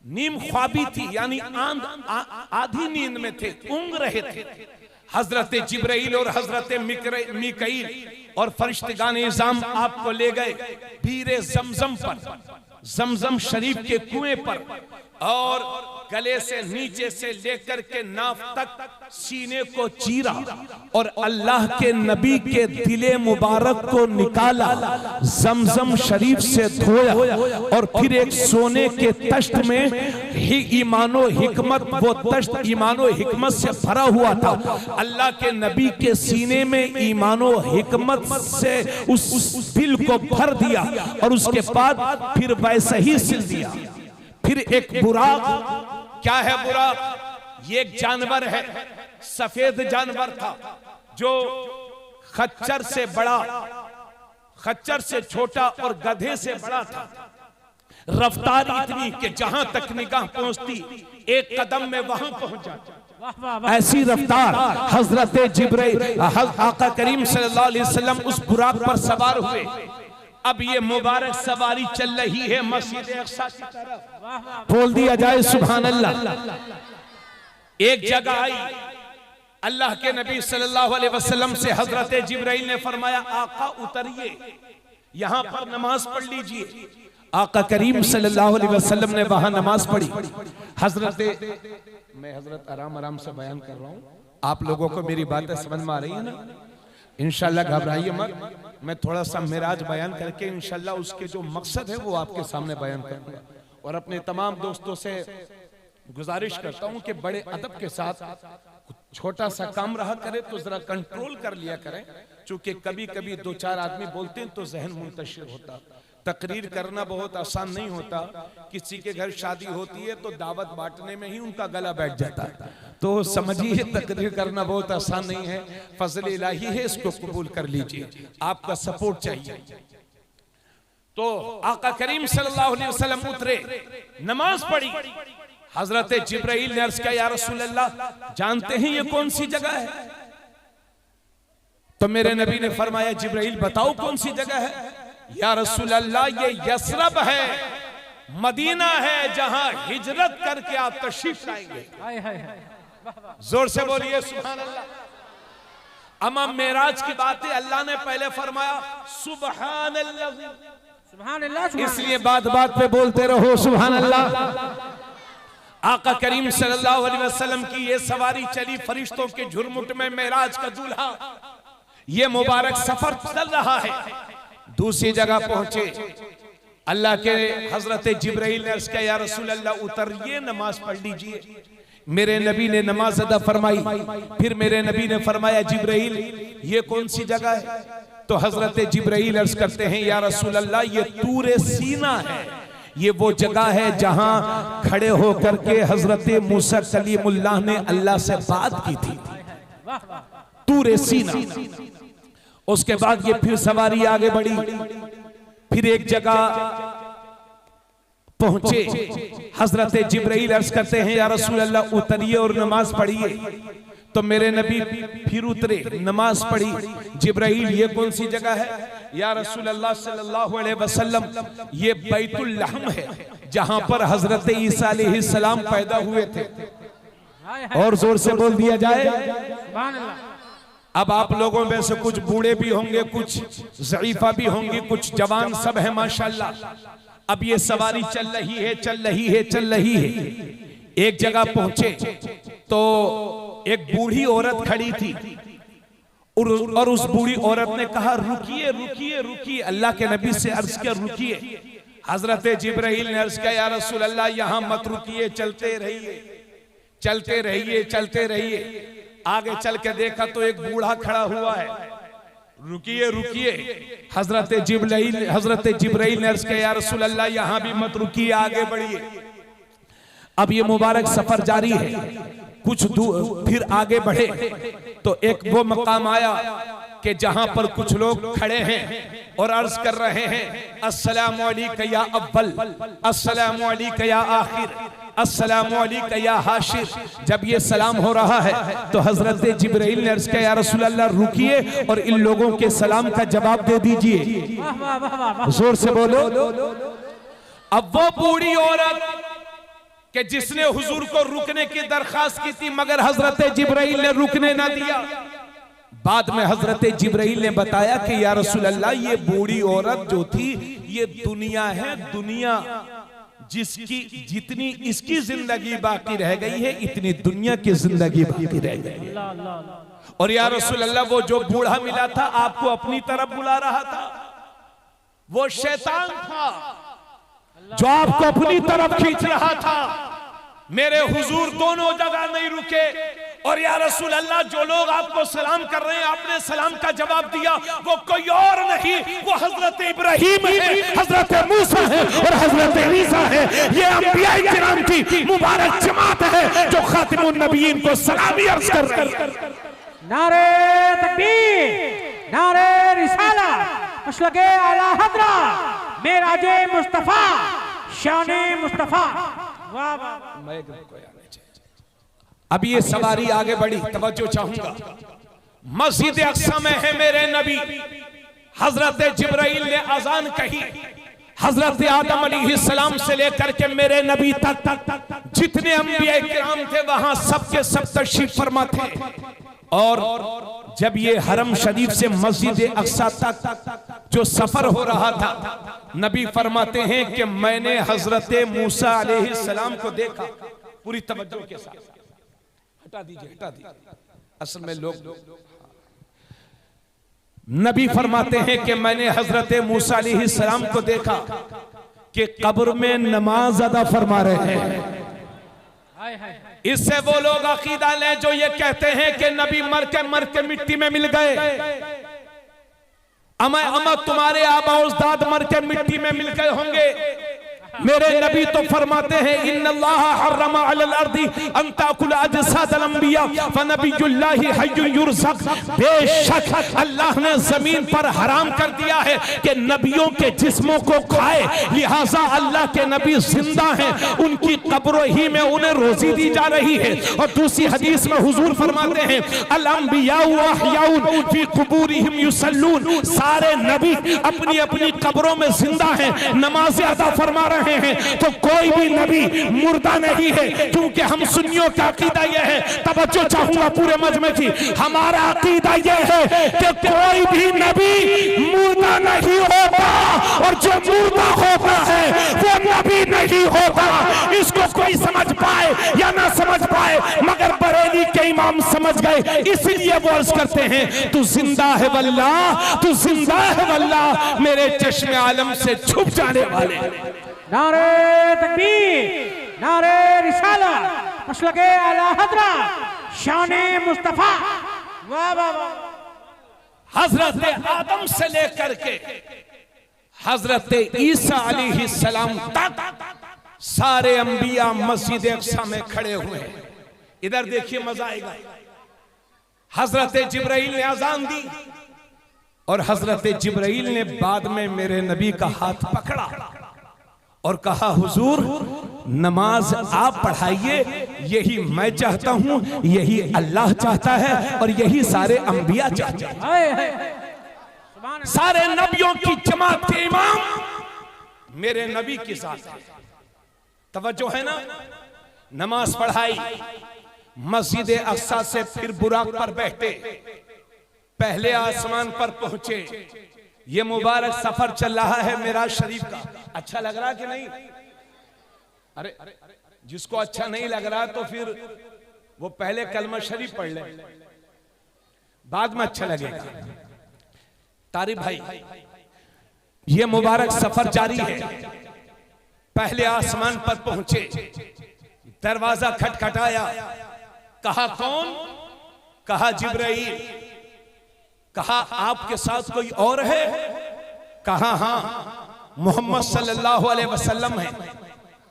नीम ख्वाबी थी, यानी आधी नींद में थे, ऊँग रहे थे। हजरत जिब्राइल और हजरत मीकाईल और फरिश्तेगान इज़ाम आपको ले गए बीरे जमजम पर, जमजम शरीफ के कुएं पर, और गले से नीचे से लेकर के नाफ तक सीने को चीरा और अल्लाह के नबी के दिले मुबारक को निकाला, जमजम शरीफ से धोया, और फिर एक सोने के तश्त में ईमानो हिकमत, वो तश्त ईमानो हिकमत से भरा हुआ था। अल्लाह के नबी के सीने में ईमानो हिकमत से उस दिल को भर दिया, और उसके बाद फिर वैसे ही सिल दिया। फिर एक बुराक, क्या है बुराक? ये एक जानवर है, सफेद जानवर था, जो खच्चर से बड़ा, खच्चर से छोटा और गधे से बड़ा था। रफ्तार इतनी कि जहां तक निगाह पहुंचती एक कदम में वहां पहुंच जाती, ऐसी रफ्तार। हजरत जिब्राइल आका करीम सल्लल्लाहु अलैहि वसल्लम उस बुराक पर सवार हुए। अब ये मुबारक सवारी चल रही है मस्जिद अक्सा की तरफ, बोल दिया जाए सुभान अल्लाह। एक जगह आई, अल्लाह के नबी सल्लल्लाहु अलैहि वसल्लम से हजरत जिब्राइल ने फरमाया आका उतरिए, यहां पर नमाज पढ़ लीजिए। आका करीम सल्लल्लाहु अलैहि वसल्लम ने वहां नमाज पढ़ी। मैं हजरत आराम आराम से बयान कर रहा हूं, आप लोगों को मेरी बातें समझ में आ रही है ना? इंशाल्लाह घबराइए मत, मैं थोड़ा सा मेराज बयान करके इंशाल्लाह उसके जो मकसद है वो आपके सामने बयान करूंगा। और अपने तमाम दोस्तों से गुजारिश करता हूं कि बड़े अदब के साथ छोटा सा काम रहा करे तो जरा कंट्रोल कर लिया करें, चूंकि कभी कभी दो चार आदमी बोलते हैं तो जहन मुंतशिर होता। तकरीर करना बहुत आसान नहीं होता, किसी के घर शादी होती है तो दावत बांटने में ही उनका गला बैठ जाता है, तो समझिए तकरीर करना बहुत आसान नहीं है, फजल इलाही है, इसको कबूल कर लीजिए, आपका सपोर्ट चाहिए। तो आका करीम सल्लल्लाहु अलैहि वसल्लम उतरे, नमाज पढ़ी। हजरत जिब्राइल ने अर्ज किया या रसूल अल्लाह, जानते हैं ये कौन सी जगह है? तो मेरे नबी ने फरमाया जिब्राइल बताओ कौन सी जगह है? या रसूल अल्लाह ये यसरब है, मदीना है, जहां हिजरत करके आप तशरीफ लाएंगे। जोर से बोलिए सुभान अल्लाह। अमा मेराज की बातें अल्लाह ने पहले फरमाया सुभान अल्लाह, सुभान अल्लाह, इसलिए बात बात पे बोलते रहो सुभान अल्लाह। आका करीम सल्लल्लाहु अलैहि वसल्लम की ये सवारी चली फरिश्तों के झुरमुट में, मेराज का दूल्हा, ये मुबारक सफर चल रहा है। दूसरी जगह पहुंचे, अल्लाह के हजरत जिब्राइल ने अर्ज किया या रसूल अल्लाह उतरिए, नमाज पढ़ लीजिए। मेरे नबी ने नमाज अदा फरमाई। फिर मेरे नबी ने फरमाया जिब्राइल ये कौन सी जगह है? तो हजरत जिब्राइल अर्ज करते हैं या रसूल अल्लाह ये तूरे सीना है, ये वो जगह है जहां खड़े होकर के हजरत मूसा कलीमुल्लाह ने अल्लाह से बात की थी, तूरे सीना। उसके बाद ये फिर सवारी आगे बढ़ी, फिर एक जगह पहुंचे, हजरत जिब्राइल अर्ज करते हैं या रसूल अल्लाह उतरिए और नमाज पढ़िए। तो मेरे नबी फिर उतरे, नमाज पढ़ी। जिब्राइल ये कौन सी जगह है? या रसूल अल्लाह सल्लल्लाहु अलैहि वसल्लम ये बैतुल लहम है, जहां पर हजरत ईसा अलैहिस्सलाम पैदा हुए थे। और जोर से बोल दिया जाए सुभान अल्लाह। अब आप लोगों में से कुछ बूढ़े भी होंगे, कुछ ज़ईफा भी होंगे, कुछ जवान, सब है माशाल्लाह। अब ये सवारी चल रही है, चल रही है, चल रही है। एक जगह पहुंचे तो एक बूढ़ी औरत खड़ी थी और उस बूढ़ी औरत ने कहा रुकिए रुकिए रुकिए। अल्लाह के नबी से अर्ज किया रुकिए। हजरत जिब्राइल ने अर्ज किया या रसूल अल्लाह यहां मत रुकिए, चलते रहिए, चलते रहिए, चलते रहिए। आगे चल के देखा तो एक बूढ़ा खड़ा हुआ है, रुकिए रुकिए। हजरत जिब्राइल ने अर्ज किया या रसूल अल्लाह यहां भी मत रुकिए, आगे बढ़िए। अब ये मुबारक सफर जारी है, कुछ दूर फिर आगे बढ़े तो एक वो मकाम आया कि जहां पर कुछ लोग खड़े हैं और अर्ज कर रहे हैं अस्सलामु अलैका या अव्वल, अस्सलामु अलैका या आखिर, अस्सलामु अलैका या हाशिर। जब ये सलाम हो रहा है तो हजरत जिब्राइल ने अर्ज किया या रसूल अल्लाह रुकिए और इन लोगों के सलाम का जवाब दे दीजिए। जोर से बोलो। अब वो बूढ़ी औरत कि जिसने हुजूर को रुकने की दरखास्त की थी मगर हजरत जिब्राइल ने रुकने ना दिया, बाद में हजरत जिब्राइल ने बताया कि या रसूल अल्लाह ये बूढ़ी औरत जो थी ये दुनिया है, दुनिया जिसकी जितनी इसकी जिंदगी बाकी रह गई है इतनी दुनिया की जिंदगी बाकी रह गई। और या रसूल अल्लाह वो जो बूढ़ा मिला था आपको अपनी तरफ बुला रहा था, वो शैतान था जो आपको अपनी तरफ खींच रहा था। मेरे हुजूर दोनों जगह नहीं रुके और या रसूल अल्लाह जो लोग आपको सलाम कर रहे हैं आपने सलाम का जवाब दिया, वो कोई और नहीं, वो हजरत इब्राहीम है, हजरत मूसा है और हजरत ईसा है। ये अंबिया किराम की मुबारक जमात है जो खातिमुन नबीयीन को सलामी अर्ज कर रही है। नारे तकबीर, नारे रिसाला, मशलके आला हजरा, मेराजे मुस्तफा, शाने मुस्तफा। वाह वाह। अब ये सवारी आगे बढ़ी, तवज्जो चाहूंगा। मस्जिद अक्सा में है मेरे नबी, हजरत जिब्राइल ने अजान कही, हजरत आदम अलैहिस्सलाम से लेकर के मेरे नबी तक जितने अंबिया किराम थे वहां सबके सब तशरीफ फरमा थे। और जब ये हरम शरीफ से मस्जिद अक्सा तक जो सफर हो रहा था, नबी फरमाते हैं कि मैंने हजरत मूसा अलैहिस्सलाम को देखा। पूरी तवज्जो के साथ हटा दीजिए। असल में लोग नबी फरमाते हैं कि मैंने हजरत मूसा अलैहिस्सलाम को देखा कि कब्र में नमाज अदा फरमा रहे हैं। इससे वो लोग अकीदा लें जो ये कहते हैं कि नबी मर के मिट्टी में मिल गए। अमा तुम्हारे आबा उस्ताद मर के मिट्टी में मिल गए होंगे। मेरे नबी तो फरमाते हैं इन्नल्लाह हर्रमा अलल अर्दी अन ताकुल अजसादल अंबिया फनबियुल्लाहि हय्युन युरज़क। बेशक अल्लाह ने जमीन पर हराम कर दिया है कि नबियों के जिस्मों को खाए, लिहाजा अल्लाह के नबी जिंदा हैं, उनकी कब्रों ही में उन्हें रोजी दी जा रही है। और दूसरी हदीस में हुजूर फरमाते हैं अल अंबिया व अहयाउन फी कुबूरिहिम युसल्लून। सारे नबी अपनी अपनी कब्रों में जिंदा हैं, नमाज़ें अदा फरमा रहे हैं। तो कोई भी नबी मुर्दा नहीं है, क्योंकि हम सुन्नियों का अकीदा यह है, तवज्जो चाहूंगा पूरे मजमे की, हमारा अकीदा यह है कि कोई भी नबी मुर्दा नहीं होता और जो मुर्दा होता है वो नबी नहीं होता। इसको कोई समझ पाए या ना समझ पाए मगर बरेली के इमाम समझ गए, इसलिए वो अर्ज करते हैं तू जिंदा है वल्लाह, तू जिंदा है वल्लाह, मेरे चश्मे आलम से छुप जाने वाले। नारे तकबीर, नारे रिसाला, मशलके आला हजरा, शाने मुस्तफा। वाह वाह वाह। हजरत आदम से लेकर के हजरत ईसा अलैहिस्सलाम तक सारे अंबिया मस्जिद अक्सा में खड़े हुए हैं। इधर देखिए मजा आएगा। हजरत जिब्राइल ने अजान दी और हजरत जिब्राइल ने बाद में मेरे नबी का हाथ पकड़ा और कहा हुजूर नमाज आप पढ़ाइए, यही मैं चाहता हूं, यही अल्लाह चाहता है और यही सारे अंबिया चाहते हैं। सारे नबियों की जमात के इमाम मेरे नबी के साथ है। तवज्जो है ना। नमाज पढ़ाई, मस्जिद अक्सा से फिर बुराक पर बैठे, पहले आसमान पर पहुंचे। ये मुबारक सफर चल रहा है मेराज शरीफ का। अच्छा लग रहा कि नहीं? अरे जिसको अच्छा नहीं लग रहा तो फिर वो पहले कलमा शरीफ पढ़ ले, बाद में अच्छा लगेगा। तारिक भाई, ये मुबारक सफर जारी है। पहले आसमान पर पहुंचे, दरवाजा खटखटाया, कहा कौन? कहा जिब्राइल। कहा आपके साथ कोई और है? कहा हां, मोहम्मद सल्लल्लाहु अलैहि वसल्लम है।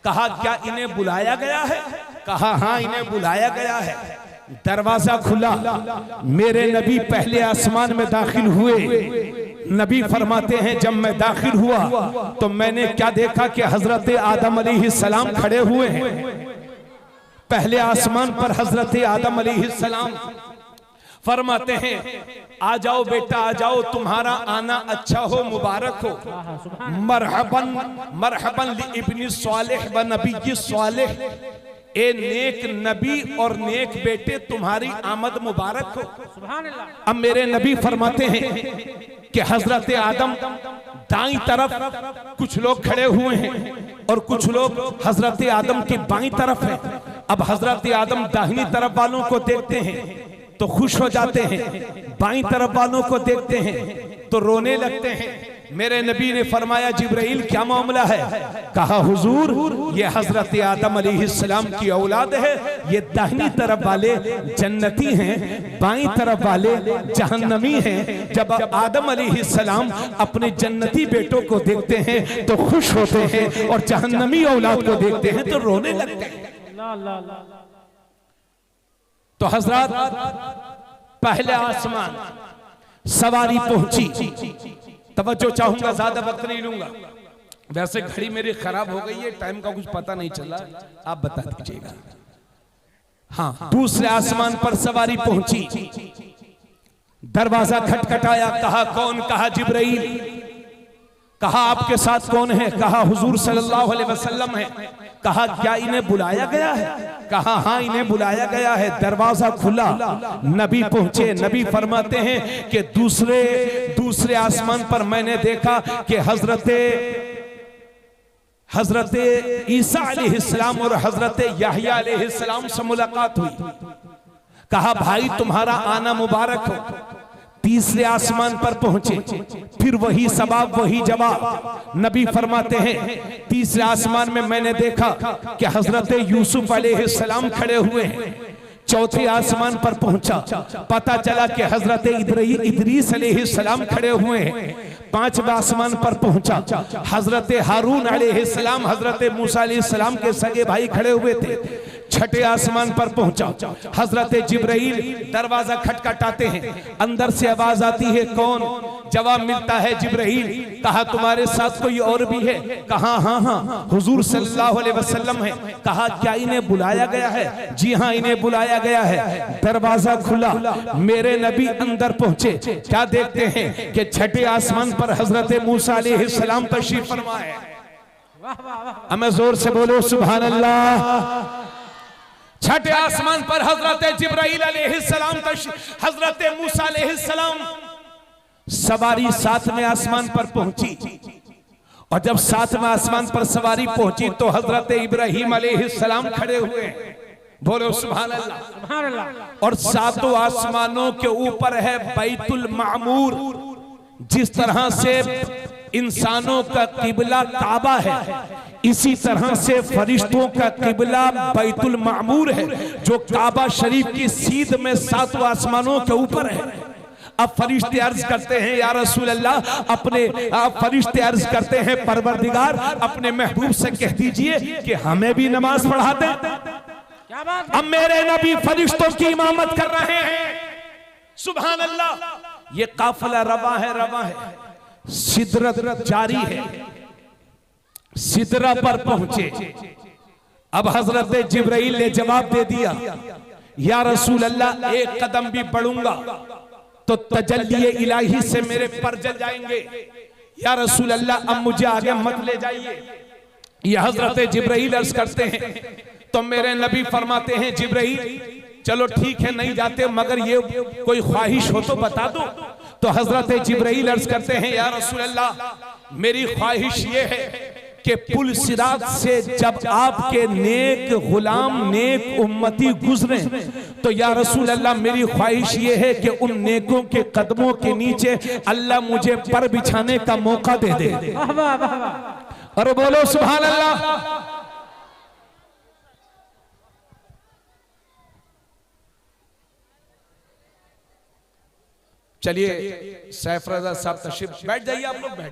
कहा क्या इन्हें बुलाया गया है? कहा हां इन्हें बुलाया गया है। दरवाजा खुला, मेरे नबी पहले आसमान में दाखिल हुए। नबी फरमाते हैं जब मैं दाखिल हुआ तो मैंने क्या देखा कि हजरत आदम अलैहिस्सलाम खड़े हुए हैं। पहले आसमान पर हजरत आदम अलैहिस्सलाम फरमाते हैं आ जाओ बेटा आ जाओ, तुम्हारा आना अच्छा हो, मुबारक हो। मरहबन मरहबन लि इब्नि स्वालिह व नबी स्वालिह, ए नेक नबी और नेक बेटे तुम्हारी आमद मुबारक हो। अब मेरे नबी फरमाते हैं कि हजरत आदम दाईं तरफ कुछ लोग खड़े हुए हैं और कुछ लोग हजरत आदम की बाईं तरफ हैं। अब हजरत आदम दाहिनी तरफ वालों को देखते हैं तो खुश हो जाते हैं, बाईं तरफ वालों को देखते हैं तो रोने लगते हैं। मेरे नबी ने फरमाया जिब्राइल क्या मामला है? कहा हुजूर ये हजरत आदम अलैहिस्सलाम की औलाद है, ये दाहिनी तरफ वाले जन्नती हैं, बाईं तरफ वाले जहन्नमी हैं। जब आदम अलैहिस्सलाम अपने जन्नती बेटों को देखते हैं तो खुश होते हैं और जहन्नमी औलाद को देखते हैं तो रोने लगते हैं। तो हजरत पहले आसमान सवारी पहुंची। तवज्जो चाहूंगा, ज्यादा वक्त नहीं लूंगा, वैसे घड़ी मेरी खराब हो गई है, टाइम का कुछ पता नहीं चला, आप बता दीजिएगा। हाँ, दूसरे आसमान पर सवारी पहुंची, दरवाजा खटखटाया, कहा कौन? कहा जिब्राइल। कहा आपके साथ कौन है? कहा हुजूर सल्लल्लाहु अलैहि वसल्लम है। कहा क्या इन्हें बुलाया गया है? कहा हां इन्हें बुलाया गया है। दरवाजा खुला, नबी पहुंचे। नबी फरमाते हैं कि दूसरे आसमान पर मैंने देखा कि हजरत ईसा अलैहिस्सलाम और हजरत याहया अलैहिस्सलाम से मुलाकात हुई। कहा भाई तुम्हारा आना मुबारक हो। तीसरे आसमान पर पहुंचे, फिर वही सवाब वही जवाब। नबी फरमाते हैं तीसरे आसमान में मैंने देखा कि हजरत यूसुफ अलैहिस्सलाम खड़े हुए हैं। चौथे आसमान पर पहुंचा, पता चला कि हजरत इदरीस अलैहिस्सलाम खड़े हुए हैं। पांचवें आसमान पर पहुंचा, हजरत हारून अलैहिस्सलाम हजरत मूसा अलैहिस्सलाम के सगे भाई खड़े हुए थे। छठे आसमान पर पहुंचा, हजरत जिब्राइल दरवाजा खटखटाते हैं, अंदर से आवाज आती है कौन? जवाब मिलता है जिब्राइल। कहा तुम्हारे साथ कोई और भी है? कहा हाँ हुजूर सल्लल्लाहु अलैहि वसल्लम है। कहा क्या इन्हें बुलाया गया है? जी हाँ इन्हें बुलाया गया है। दरवाजा खुला, मेरे नबी अंदर पहुंचे। क्या देखते हैं कि छठे आसमान पर हजरत मूसा अलैहिस्सलाम तशरीफ फरमा है। हमें जोर से बोलो सुभान अल्लाह। छठे आसमान पर हजरत जिब्राइल अलैहिस्सलाम हजरत मूसा अलैहिस्सलाम। सवारी सातवें आसमान पर पहुंची और जब सातवें आसमान पर सवारी पहुंची तो हजरत इब्राहिम अलैहिस्सलाम खड़े हुए। बोलो सुभान अल्लाह। और सातों आसमानों के ऊपर है बैतुल मामूर। जिस तरह से इंसानों का किबला काबा है, इसी तरह से फरिश्तों का किबला बैतुल मामूर है, जो काबा शरीफ की सीध में सातों आसमानों के ऊपर है। अब फरिश्ते अर्ज करते हैं या रसूल अल्लाह, फरिश्ते अर्ज करते हैं परवरदिगार अपने महबूब से कह दीजिए कि हमें भी नमाज पढ़ा दें। क्या बात? अब मेरे नबी फरिश्तों की इमामत कर रहे हैं। सुभान अल्लाह। ये काफिला रवा है, सिदरत जारी है, सिदरा पर पहुंचे। अब हजरत जिब्राइल ने जवाब दे दिया या रसूल अल्लाह एक कदम भी बढ़ूंगा तो तजल्ली इलाही से मेरे पर जल जाएंगे। या रसूल अल्लाह अब मुझे आगे मत ले जाइए। ये हजरत जिब्राइल अर्ज करते हैं तो मेरे नबी फरमाते हैं जिब्राइल चलो ठीक है नहीं जाते, मगर ये कोई ख्वाहिश हो तो बता दो। तो हजरत जिब्राइल अर्ज करते हैं या रसूल अल्लाह मेरी ख्वाहिश ये है कि पुल सिरात से जब आपके नेक गुलाम नेक उम्मती गुजरे तो या रसूल अल्लाह मेरी ख्वाहिश ये है कि उन नेकों के कदमों के नीचे अल्लाह मुझे पर बिछाने का मौका दे दे। और बोलो सुभान अल्लाह। चलिए सैफ रजा साहब तशरीफ, बैठ जाइए आप लोग, बैठ